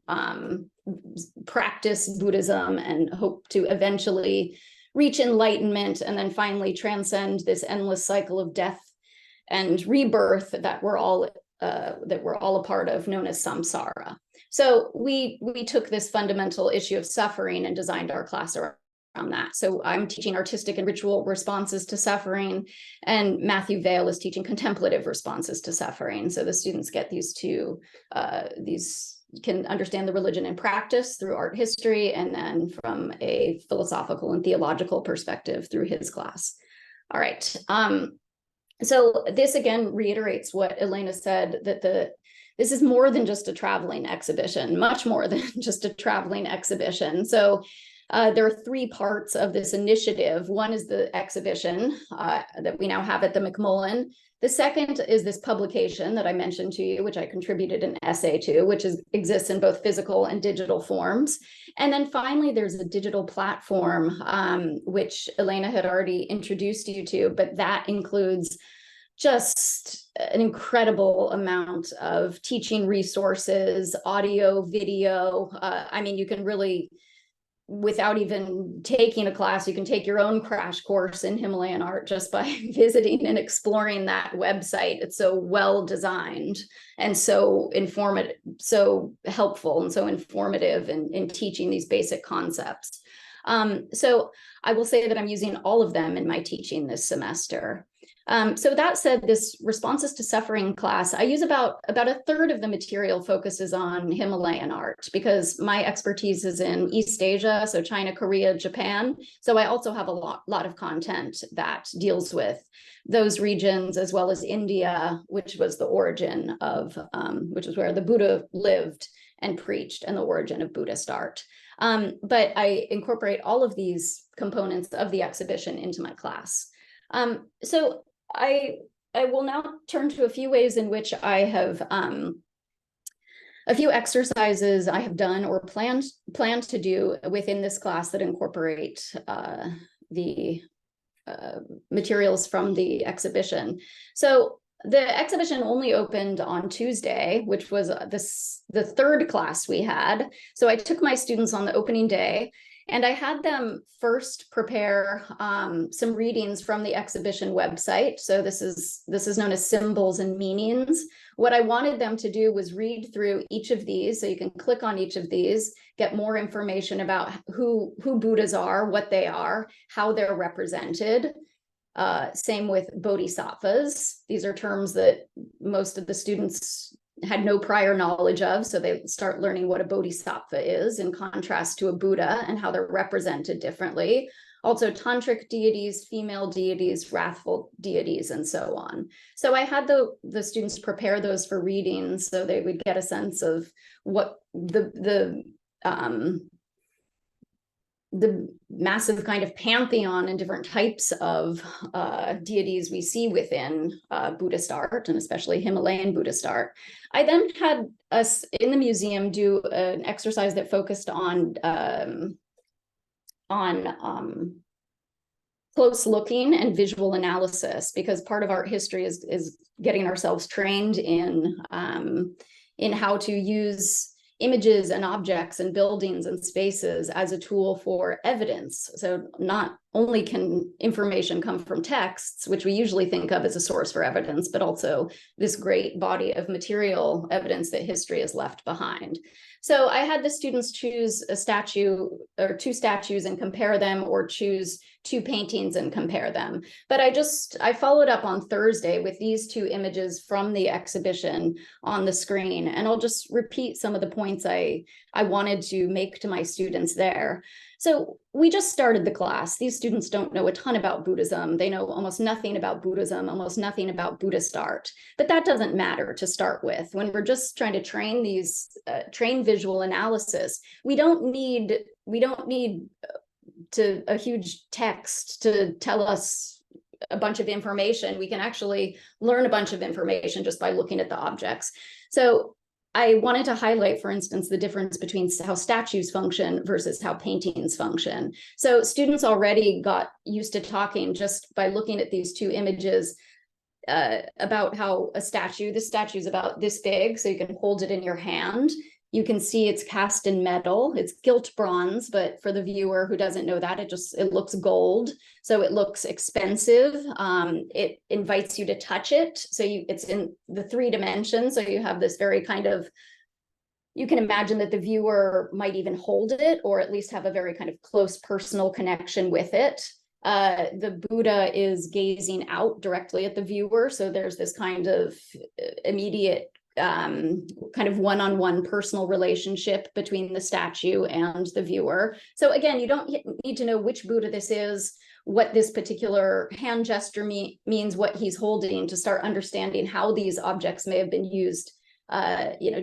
practice Buddhism and hope to eventually reach enlightenment and then finally transcend this endless cycle of death and rebirth that we're all a part of, known as samsara. So we took this fundamental issue of suffering and designed our class around that. So I'm teaching artistic and ritual responses to suffering, and Matthew Vail is teaching contemplative responses to suffering. So the students get these can understand the religion in practice through art history, and then from a philosophical and theological perspective through his class. All right. So this again reiterates what Elena said, that this is more than just a traveling exhibition, much more than just a traveling exhibition. So there are 3 parts of this initiative. One is the exhibition that we now have at the McMullen. The second is this publication that I mentioned to you, which I contributed an essay to, which exists in both physical and digital forms. And then finally, there's a digital platform, which Elena had already introduced you to, but that includes just an incredible amount of teaching resources, audio, video. I mean, you can really without even taking a class, you can take your own crash course in Himalayan art just by visiting and exploring that website. It's so well designed and so informative, so helpful and so informative in teaching these basic concepts. So I will say that I'm using all of them in my teaching this semester. So that said, this Responses to Suffering class, I use about a third of the material focuses on Himalayan art because my expertise is in East Asia, so China, Korea, Japan. So I also have a lot of content that deals with those regions, as well as India, which was the origin of, which is where the Buddha lived and preached, and the origin of Buddhist art. But I incorporate all of these components of the exhibition into my class. So I will now turn to a few ways in which I have a few exercises I have done or planned to do within this class that incorporate the materials from the exhibition. So the exhibition only opened on Tuesday, which was the third class we had. So I took my students on the opening day, and I had them first prepare some readings from the exhibition website. So this is known as Symbols and Meanings. What I wanted them to do was read through each of these. So you can click on each of these, get more information about who Buddhas are, what they are, how they're represented. Same with bodhisattvas. These are terms that most of the students had no prior knowledge of, so they start learning what a bodhisattva is in contrast to a Buddha and how they're represented differently. Also tantric deities, female deities, wrathful deities, and so on. So I had the students prepare those for readings so they would get a sense of what the massive kind of pantheon and different types of deities we see within Buddhist art, and especially Himalayan Buddhist art. I then had us in the museum do an exercise that focused on close looking and visual analysis, because part of art history is getting ourselves trained in how to use images and objects and buildings and spaces as a tool for evidence. So not only can information come from texts, which we usually think of as a source for evidence, but also this great body of material evidence that history has left behind. So I had the students choose a statue or two statues and compare them, or choose two paintings and compare them. But I followed up on Thursday with these two images from the exhibition on the screen, and I'll just repeat some of the points I wanted to make to my students there. So we just started the class. These students don't know a ton about Buddhism. They know almost nothing about Buddhism, almost nothing about Buddhist art. But that doesn't matter to start with. When we're just trying to train visual analysis, we don't need a huge text to tell us a bunch of information. We can actually learn a bunch of information just by looking at the objects. So I wanted to highlight, for instance, the difference between how statues function versus how paintings function. So students already got used to talking just by looking at these two images about how this statue is about this big, so you can hold it in your hand. You can see it's cast in metal. It's gilt bronze, but for the viewer who doesn't know that, it looks gold. So it looks expensive. It invites you to touch it. So it's in the 3 dimensions. So you have this very kind of, you can imagine that the viewer might even hold it, or at least have a very kind of close personal connection with it. The Buddha is gazing out directly at the viewer. So there's this kind of immediate kind of one-on-one personal relationship between the statue and the viewer. So again, you don't need to know which Buddha this is, what this particular hand gesture means, what he's holding, to start understanding how these objects may have been used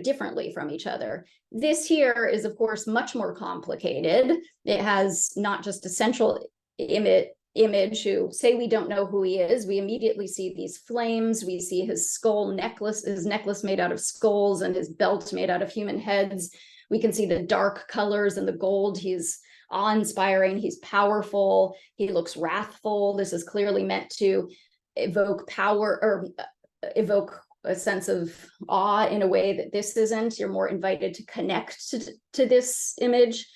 differently from each other. This here is, of course, much more complicated. It has not just a central image who say we don't know who he is. We immediately see these flames. We see his his necklace made out of skulls, and his belt made out of human heads. We can see the dark colors and the gold. He's awe-inspiring. He's powerful. He looks wrathful. This is clearly meant to evoke power, or evoke a sense of awe in a way that this isn't. You're more invited to connect to this image.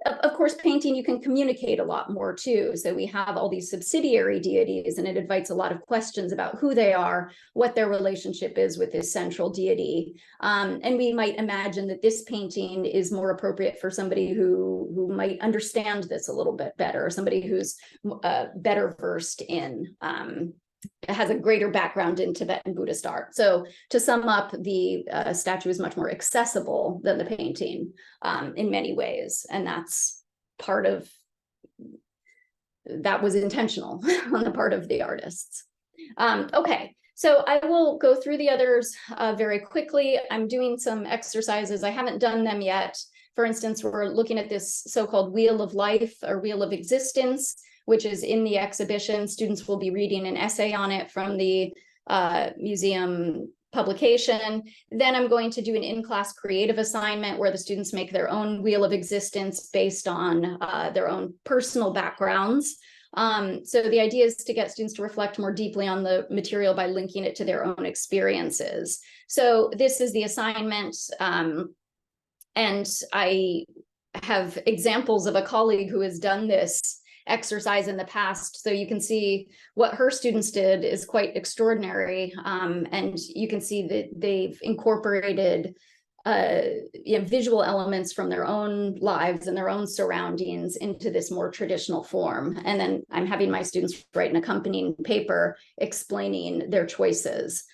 Of course, painting, you can communicate a lot more too. So we have all these subsidiary deities, and it invites a lot of questions about who they are, what their relationship is with this central deity. And we might imagine that this painting is more appropriate for somebody who might understand this a little bit better, somebody who's better versed in has a greater background in Tibetan Buddhist art. So to sum up, the statue is much more accessible than the painting in many ways. And that's part of, that was intentional on the part of the artists. Okay, so I will go through the others very quickly. I'm doing some exercises. I haven't done them yet. For instance, we're looking at this so-called wheel of life or wheel of existence, which is in the exhibition. Students will be reading an essay on it from the museum publication. Then I'm going to do an in-class creative assignment where the students make their own wheel of existence based on their own personal backgrounds. So the idea is to get students to reflect more deeply on the material by linking it to their own experiences. So this is the assignment. And I have examples of a colleague who has done this exercise in the past. So you can see what her students did is quite extraordinary. And you can see that they've incorporated visual elements from their own lives and their own surroundings into this more traditional form. And then I'm having my students write an accompanying paper explaining their choices.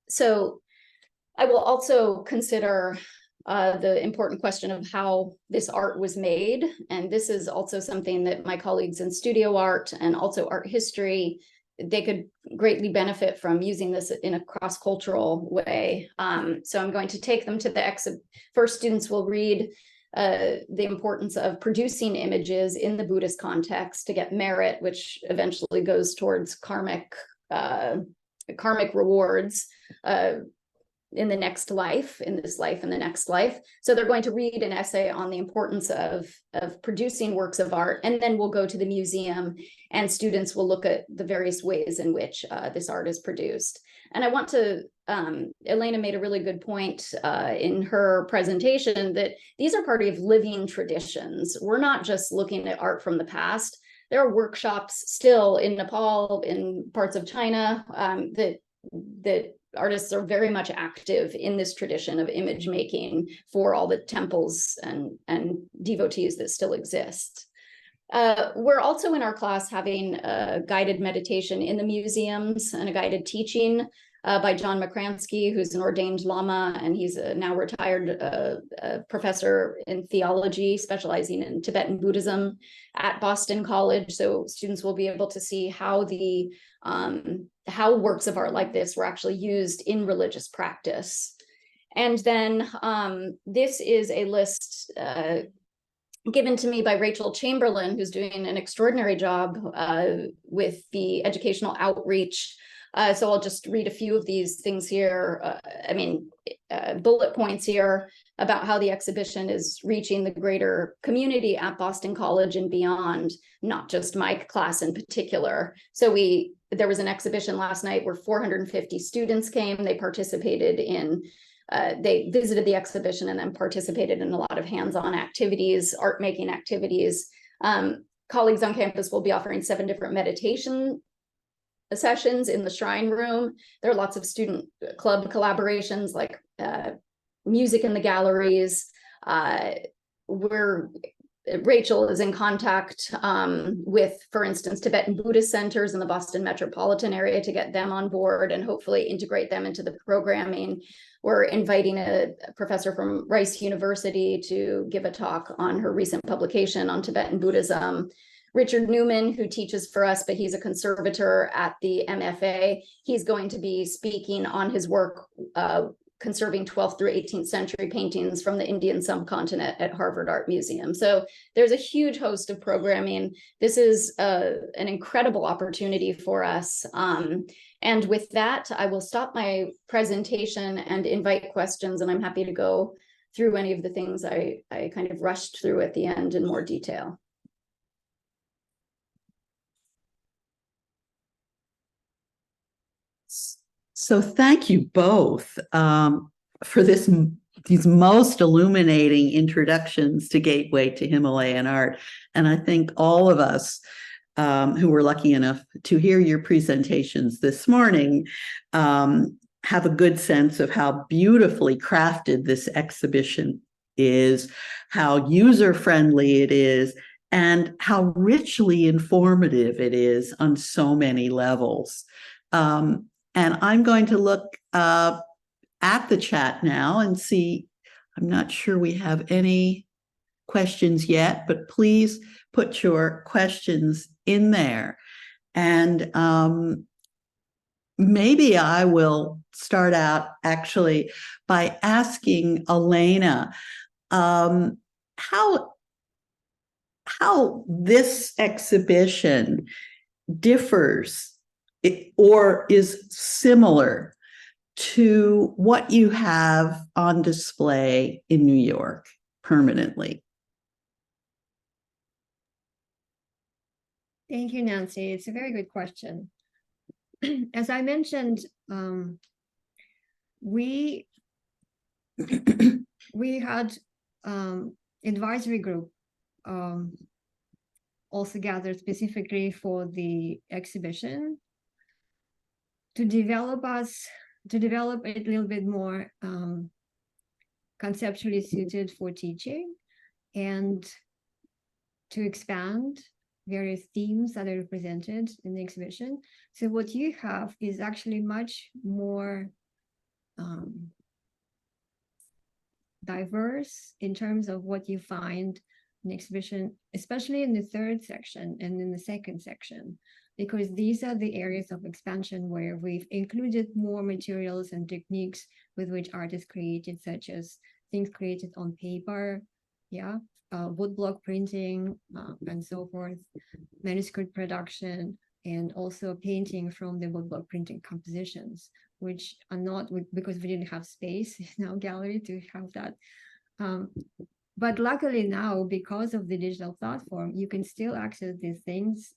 So I will also consider the important question of how this art was made. And this is also something that my colleagues in studio art and also art history, they could greatly benefit from using this in a cross-cultural way. So I'm going to take them to the first students will read the importance of producing images in the Buddhist context to get merit, which eventually goes towards karmic rewards in the next life, in this life and the next life. So they're going to read an essay on the importance of producing works of art, and then we'll go to the museum and students will look at the various ways in which this art is produced. And I want to, Elena made a really good point in her presentation that these are part of living traditions. We're not just looking at art from the past. There are workshops still in Nepal, in parts of China, that artists are very much active in this tradition of image making for all the temples and devotees that still exist. We're also in our class having a guided meditation in the museums and a guided teaching by John McCransky, who's an ordained Lama, and he's a now retired professor in theology, specializing in Tibetan Buddhism at Boston College. So students will be able to see how how works of art like this were actually used in religious practice. And then this is a list given to me by Rachel Chamberlain, who's doing an extraordinary job with the educational outreach. So I'll just read a few of these things here. Bullet points here about how the exhibition is reaching the greater community at Boston College and beyond, not just my class in particular. So there was an exhibition last night where 450 students came. They participated in, they visited the exhibition and then participated in a lot of hands-on activities, art making activities. Colleagues on campus will be offering 7 different meditation sessions in the shrine room. There are lots of student club collaborations like music in the galleries. Rachel is in contact with, for instance, Tibetan Buddhist centers in the Boston metropolitan area to get them on board and hopefully integrate them into the programming. We're inviting a professor from Rice University to give a talk on her recent publication on Tibetan Buddhism. Richard Newman, who teaches for us, but he's a conservator at the MFA, he's going to be speaking on his work conserving 12th through 18th century paintings from the Indian subcontinent at Harvard Art Museum. So there's a huge host of programming. This is an incredible opportunity for us. And with that, I will stop my presentation and invite questions, and I'm happy to go through any of the things I kind of rushed through at the end in more detail. So thank you both for this these most illuminating introductions to Gateway to Himalayan Art. And I think all of us who were lucky enough to hear your presentations this morning have a good sense of how beautifully crafted this exhibition is, how user-friendly it is, and how richly informative it is on so many levels. And I'm going to look at the chat now and see, I'm not sure we have any questions yet, but please put your questions in there. And maybe I will start out actually by asking Elena how this exhibition differs or is similar to what you have on display in New York permanently. Thank you, Nancy. It's a very good question. As I mentioned, we had advisory group also gathered specifically for the exhibition to develop it a little bit more conceptually suited for teaching and to expand various themes that are represented in the exhibition. So what you have is actually much more diverse in terms of what you find in the exhibition, especially in the third section and in the second section, because these are the areas of expansion where we've included more materials and techniques with which art is created, such as things created on paper, woodblock printing, and so forth, manuscript production, and also painting from the woodblock printing compositions, which are not, because we didn't have space in our gallery to have that. But luckily now, because of the digital platform, you can still access these things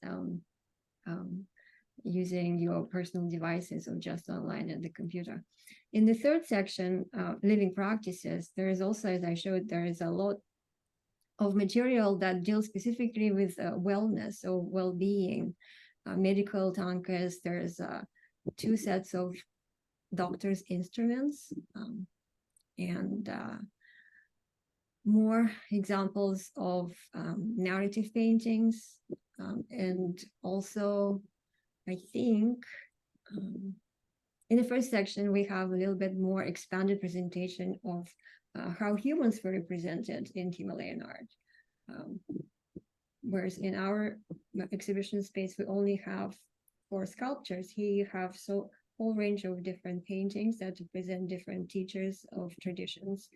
using your personal devices or just online at the computer. In the third section, living practices, there is also, as I showed, there is a lot of material that deals specifically with wellness or well-being, medical tankas. There's 2 sets of doctors' instruments and more examples of narrative paintings. And also, I think in the first section, we have a little bit more expanded presentation of how humans were represented in Himalayan art. Whereas in our exhibition space, we only have 4 sculptures. Here you have so whole range of different paintings that represent different teachers of traditions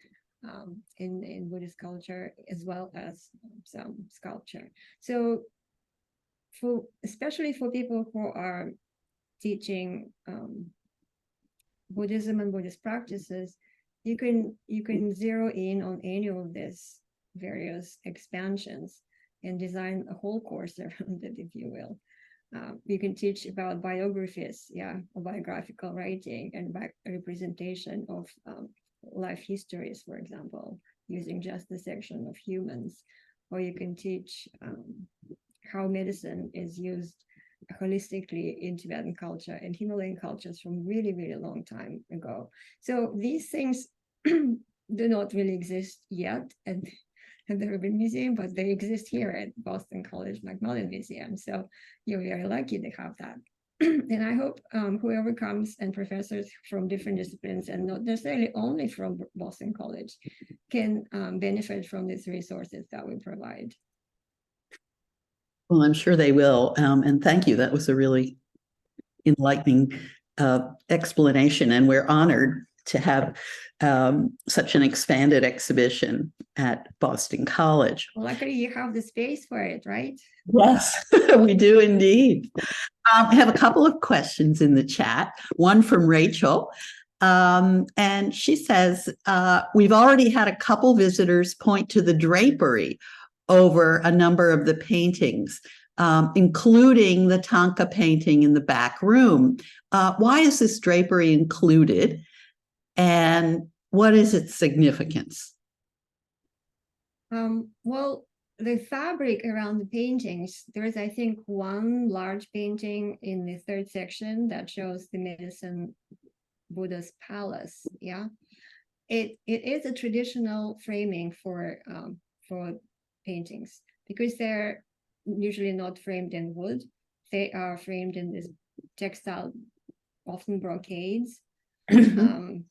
in Buddhist culture, as well as some sculpture. So especially for people who are teaching Buddhism and Buddhist practices, you can zero in on any of these various expansions and design a whole course around it, if you will. You can teach about biographies, or biographical writing and representation of life histories, for example, using just the section of humans. Or you can teach how medicine is used holistically in Tibetan culture and Himalayan cultures from really, really long time ago. So these things do not really exist yet at the Rubin Museum, but they exist here at Boston College McMullen Museum. So you're very lucky to have that. And I hope whoever comes and professors from different disciplines and not necessarily only from Boston College can benefit from these resources that we provide. Well, I'm sure they will. And thank you. That was a really enlightening explanation. And we're honored to have such an expanded exhibition at Boston College. Well, luckily you have the space for it, right? Yes, we do indeed. I have a couple of questions in the chat, one from Rachel. And she says, we've already had a couple visitors point to the drapery over a number of the paintings, including the Tanka painting in the back room. Why is this drapery included? And what is its significance? Well, the fabric around the paintings, there's, I think, one large painting in the third section that shows the medicine Buddha's palace. Yeah, it is a traditional framing for paintings because they're usually not framed in wood. They are framed in this textile, often brocades, and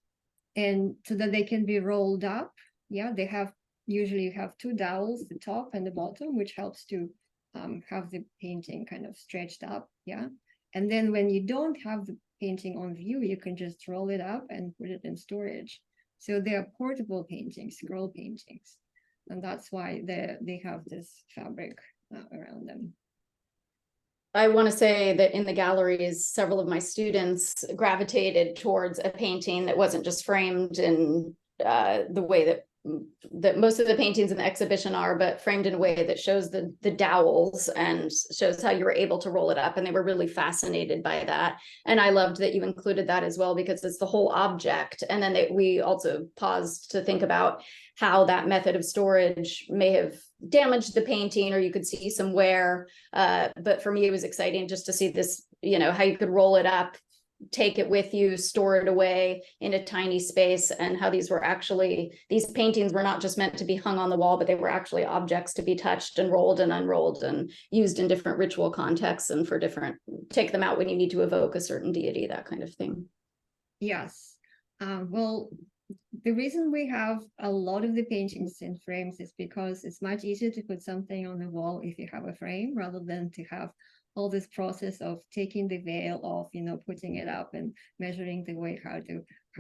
so that they can be rolled up. Yeah, they have usually have two dowels, the top and the bottom, which helps to have the painting kind of stretched up. Yeah, and then when you don't have the painting on view, you can just roll it up and put it in storage. So they are portable paintings, scroll paintings, and that's why they have this fabric around them. I want to say that in the galleries, several of my students gravitated towards a painting that wasn't just framed in the way that most of the paintings in the exhibition are, but framed in a way that shows the dowels and shows how you were able to roll it up. And they were really fascinated by that. And I loved that you included that as well, because it's the whole object. And then we also paused to think about how that method of storage may have damaged the painting, or you could see some wear. But for me, it was exciting just to see this, how you could roll it up, take it with you, store it away in a tiny space, and how these paintings were not just meant to be hung on the wall, but they were actually objects to be touched and rolled and unrolled and used in different ritual contexts and for take them out when you need to evoke a certain deity, that kind of thing. Yes. Well, the reason we have a lot of the paintings in frames is because it's much easier to put something on the wall if you have a frame, rather than to have all this process of taking the veil off, putting it up and measuring the way how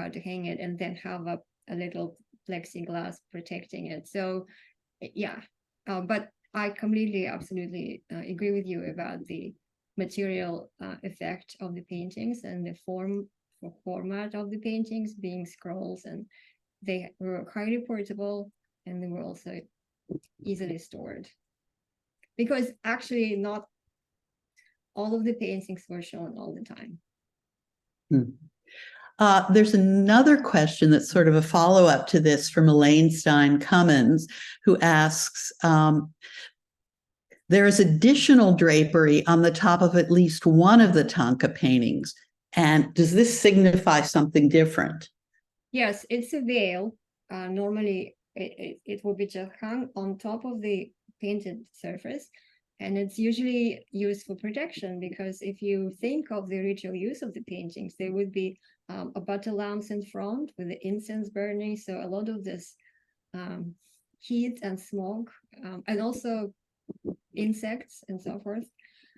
to hang it, and then have a little plexiglass protecting it. So yeah, but I completely, absolutely agree with you about the material effect of the paintings and the format of the paintings being scrolls, and they were highly portable, and they were also easily stored, because actually not all of the paintings were shown all the time. There's another question that's sort of a follow-up to this from Elaine Stein-Cummins, who asks, there is additional drapery on the top of at least one of the Tanka paintings. And does this signify something different? Yes, it's a veil. Normally, it will be just hung on top of the painted surface. And it's usually used for protection, because if you think of the ritual use of the paintings, there would be a butter lamps in front with the incense burning. So a lot of this heat and smoke, and also insects and so forth.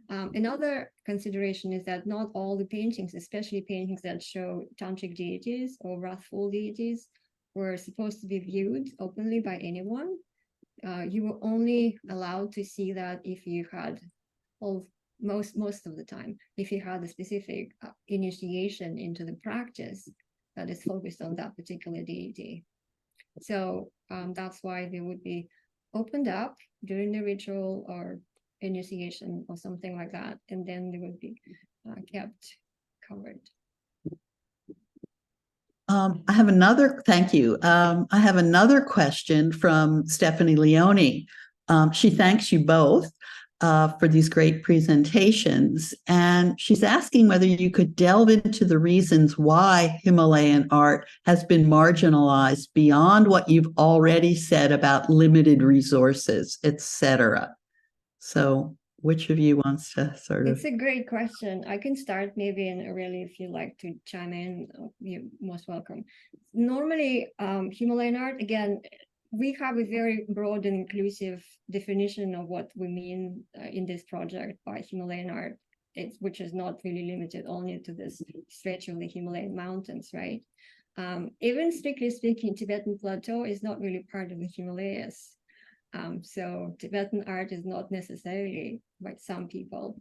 Another consideration is that not all the paintings, especially paintings that show tantric deities or wrathful deities, were supposed to be viewed openly by anyone. You were only allowed to see that if you had, most of the time, if you had a specific initiation into the practice that is focused on that particular deity. So that's why they would be opened up during the ritual or initiation or something like that, and then they would be kept covered. Thank you. I have another question from Stephanie Leone. She thanks you both for these great presentations. And she's asking whether you could delve into the reasons why Himalayan art has been marginalized beyond what you've already said about limited resources, etc. So which of you wants to sort of? It's a great question. I can start maybe, and Aurelia, if you'd like to chime in, you're most welcome. Normally, Himalayan art, again, we have a very broad and inclusive definition of what we mean in this project by Himalayan art, which is not really limited only to this stretch of the Himalayan mountains, right? Even strictly speaking, Tibetan Plateau is not really part of the Himalayas. So Tibetan art is not necessarily, by some people,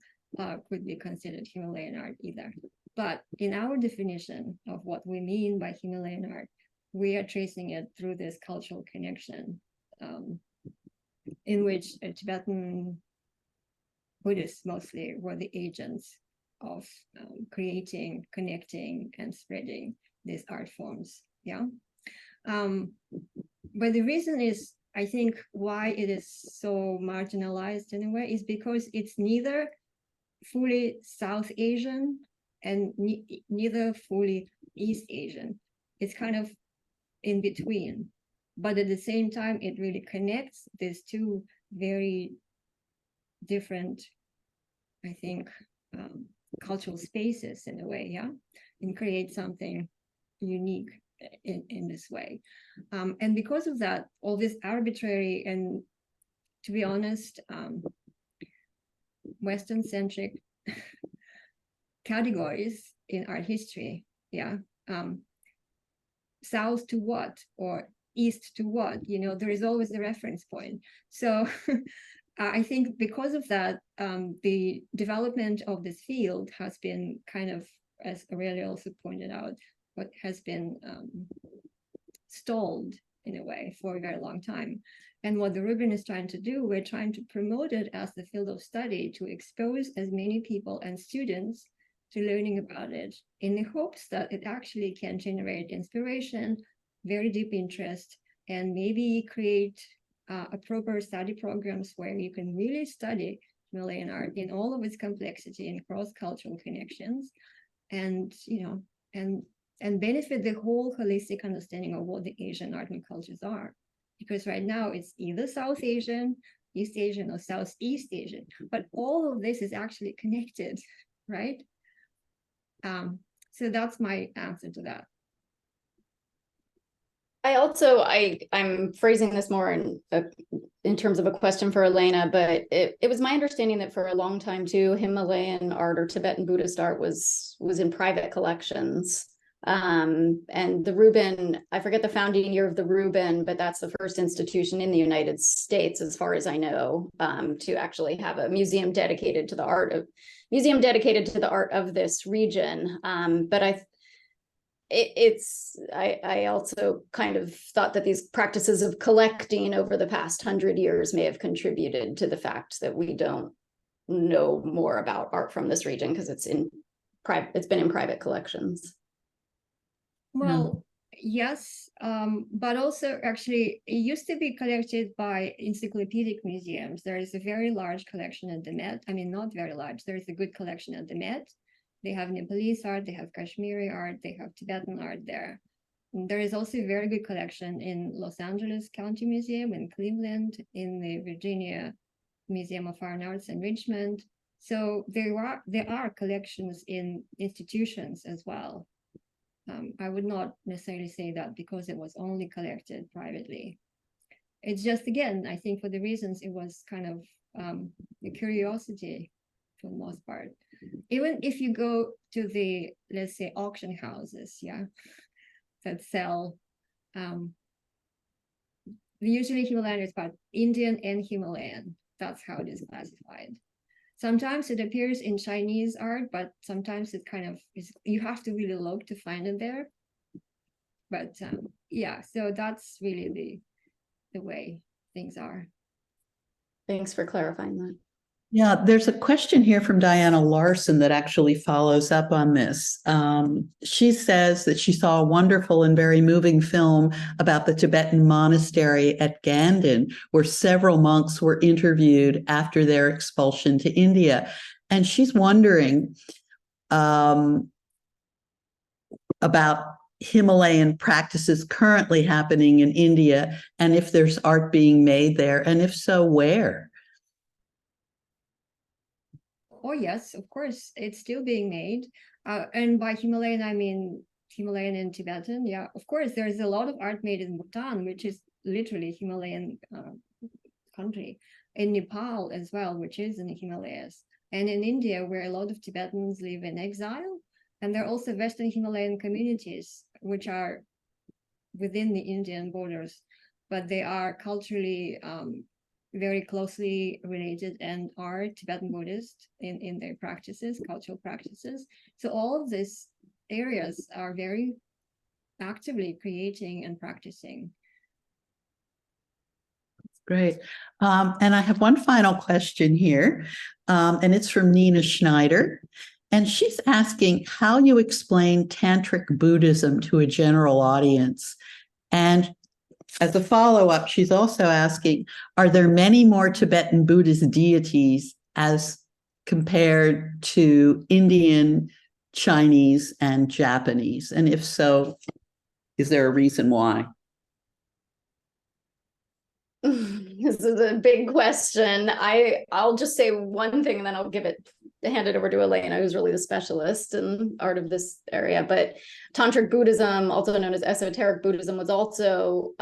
could be considered Himalayan art either. But in our definition of what we mean by Himalayan art, we are tracing it through this cultural connection, in which Tibetan Buddhists mostly were the agents of creating, connecting, and spreading these art forms. Yeah. But the reason is, I think, why it is so marginalized in a way is because it's neither fully South Asian and neither fully East Asian. It's kind of in between. But at the same time, it really connects these two very different, I think, cultural spaces in a way, yeah, and create something unique in this way. And because of that, all this arbitrary and, to be honest, Western-centric categories in art history, yeah, south to what or east to what, you know, there is always a reference point. So I think because of that, the development of this field has been kind of, as Aurelia also pointed out, what has been stalled in a way for a very long time. And what the Rubin is trying to do, we're trying to promote it as the field of study to expose as many people and students to learning about it in the hopes that it actually can generate inspiration, very deep interest, and maybe create a proper study programs where you can really study Himalayan art in all of its complexity and cross-cultural connections, and, you know, and benefit the whole holistic understanding of what the Asian art and cultures are. Because right now it's either South Asian, East Asian, or Southeast Asian, but all of this is actually connected, right? So that's my answer to that. I'm phrasing this more in terms of a question for Elena, but it was my understanding that for a long time too, Himalayan art or Tibetan Buddhist art was in private collections. And the Rubin, I forget the founding year of the Rubin, but that's the first institution in the United States, as far as I know, to actually have a museum dedicated to the art of this region. But I also kind of thought that these practices of collecting over the past 100 years may have contributed to the fact that we don't know more about art from this region because it's been in private collections. Well, yes, but also actually it used to be collected by encyclopedic museums. There is a very large collection at the Met. I mean, not very large. There is a good collection at the Met. They have Nepalese art, they have Kashmiri art, they have Tibetan art there. And there is also a very good collection in Los Angeles County Museum, in Cleveland, in the Virginia Museum of Fine Arts in Richmond. So there are collections in institutions as well. I would not necessarily say that because it was only collected privately. It's just, again, I think for the reasons it was kind of a curiosity for the most part. Even if you go to the, let's say, auction houses, yeah, that sell, usually Himalayan is about Indian and Himalayan. That's how it is classified. Sometimes it appears in Chinese art, but sometimes it kind of is, you have to really look to find it there. But yeah, so that's really the way things are. Thanks for clarifying that. Yeah, there's a question here from Diana Larson that actually follows up on this. She says that she saw a wonderful and very moving film about the Tibetan monastery at Gandin, where several monks were interviewed after their expulsion to India. And she's wondering about Himalayan practices currently happening in India, and if there's art being made there, and if so, where? Oh, yes, of course, it's still being made. And by Himalayan, I mean Himalayan and Tibetan. Yeah, of course, there's a lot of art made in Bhutan, which is literally Himalayan country. In Nepal as well, which is in the Himalayas. And in India, where a lot of Tibetans live in exile. And there are also Western Himalayan communities, which are within the Indian borders, but they are culturally very closely related and are Tibetan Buddhist in their practices, cultural practices. So all of these areas are very actively creating and practicing. Great. And I have one final question here, and it's from Nina Schneider. And she's asking how you explain Tantric Buddhism to a general audience. And as a follow-up, she's also asking, are there many more Tibetan Buddhist deities as compared to Indian, Chinese, and Japanese? And if so, is there a reason why? This is a big question. I'll just say one thing and then I'll hand it over to Elena, who's really the specialist in art of this area. But Tantric Buddhism, also known as esoteric Buddhism, was also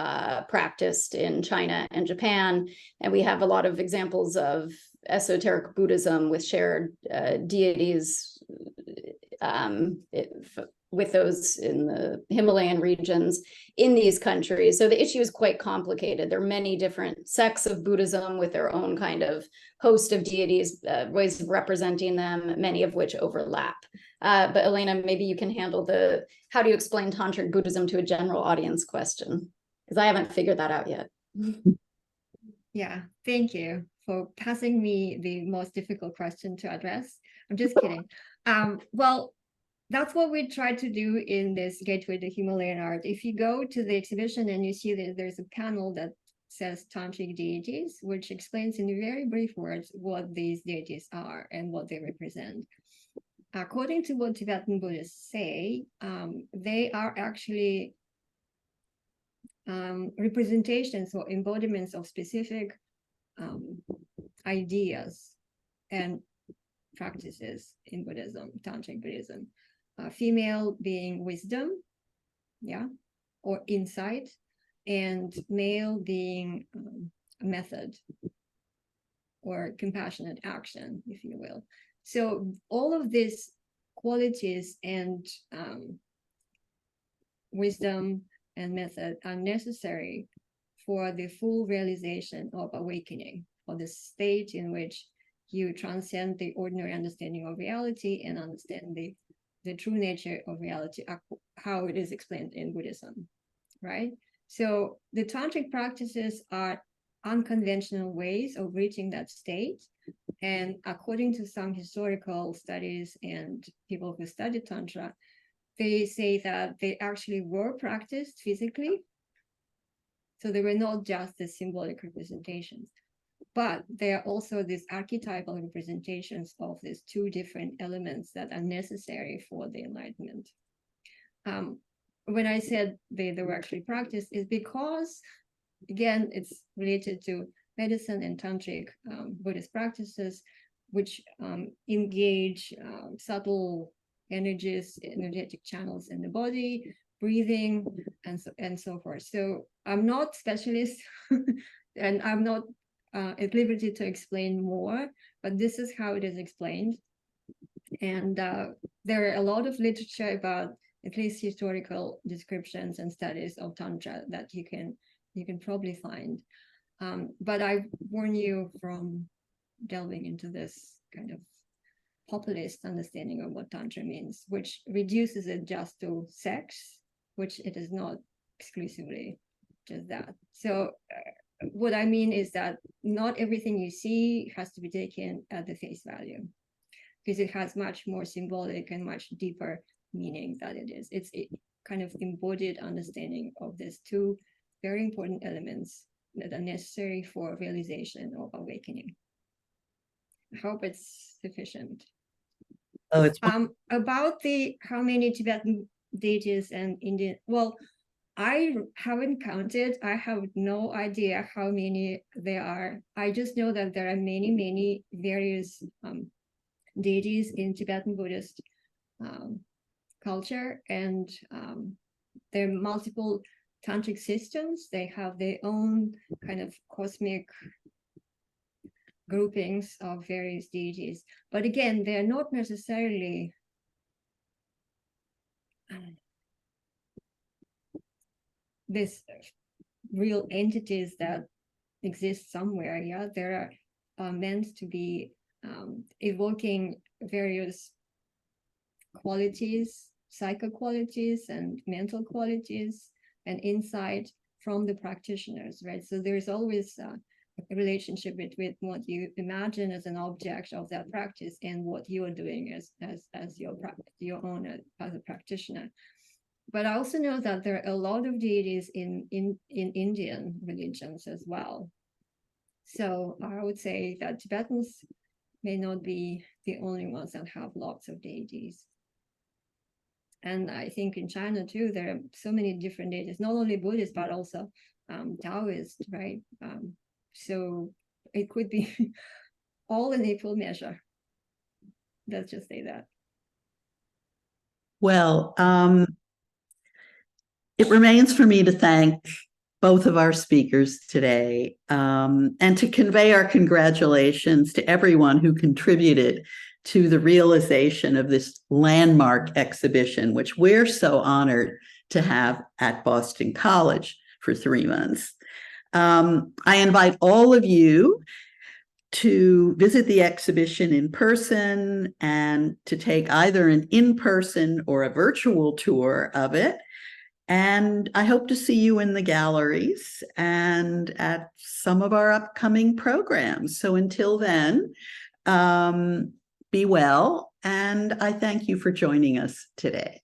practiced in China and Japan. And we have a lot of examples of esoteric Buddhism with shared deities with those in the Himalayan regions in these countries. So the issue is quite complicated. There are many different sects of Buddhism with their own kind of host of deities, ways of representing them, many of which overlap. But Elena, maybe you can handle how do you explain Tantric Buddhism to a general audience question? Because I haven't figured that out yet. Yeah, thank you for passing me the most difficult question to address. I'm just kidding. Well, that's what we try to do in this Gateway to Himalayan Art. If you go to the exhibition and you see that there's a panel that says Tantric deities, which explains in very brief words what these deities are and what they represent. According to what Tibetan Buddhists say, they are actually representations or embodiments of specific ideas and practices in Buddhism, Tantric Buddhism. Female being wisdom, or insight, and male being a method or compassionate action, if you will. So all of these qualities and wisdom and method are necessary for the full realization of awakening, or the state in which you transcend the ordinary understanding of reality and understand the true nature of reality, how it is explained in Buddhism, right? So the tantric practices are unconventional ways of reaching that state. And according to some historical studies and people who study Tantra, they say that they actually were practiced physically. So they were not just the symbolic representations, but they are also these archetypal representations of these two different elements that are necessary for the enlightenment. When I said they were actually practiced, is because, again, it's related to medicine and tantric Buddhist practices, which engage subtle energies, energetic channels in the body, breathing, and so forth. So I'm not specialist, and I'm not at liberty to explain more, but this is how it is explained. And there are a lot of literature about at least historical descriptions and studies of Tantra that you can probably find. But I warn you from delving into this kind of populist understanding of what Tantra means, which reduces it just to sex, which it is not exclusively just that. So what I mean is that not everything you see has to be taken at the face value, because it has much more symbolic and much deeper meaning that it is. It's a kind of embodied understanding of these two very important elements that are necessary for realization of awakening. I hope it's sufficient. Oh, it's about how many Tibetan deities and Indian, well, I haven't counted. I have no idea how many there are. I just know that there are many various deities in Tibetan Buddhist culture, and there are multiple tantric systems. They have their own kind of cosmic groupings of various deities. But again, they're not necessarily this real entities that exist somewhere. Yeah, there are meant to be evoking various qualities, psycho qualities and mental qualities and insight from the practitioners, right? So there's always a relationship between what you imagine as an object of that practice and what you are doing as your own as a practitioner. But I also know that there are a lot of deities in Indian religions as well. So I would say that Tibetans may not be the only ones that have lots of deities. And I think in China too, there are so many different deities, not only Buddhist, but also Taoist, right? So it could be all in equal measure. Let's just say that. Well, it remains for me to thank both of our speakers today, and to convey our congratulations to everyone who contributed to the realization of this landmark exhibition, which we're so honored to have at Boston College for 3 months. I invite all of you to visit the exhibition in person and to take either an in-person or a virtual tour of it. And I hope to see you in the galleries and at some of our upcoming programs. So until then, be well, and I thank you for joining us today.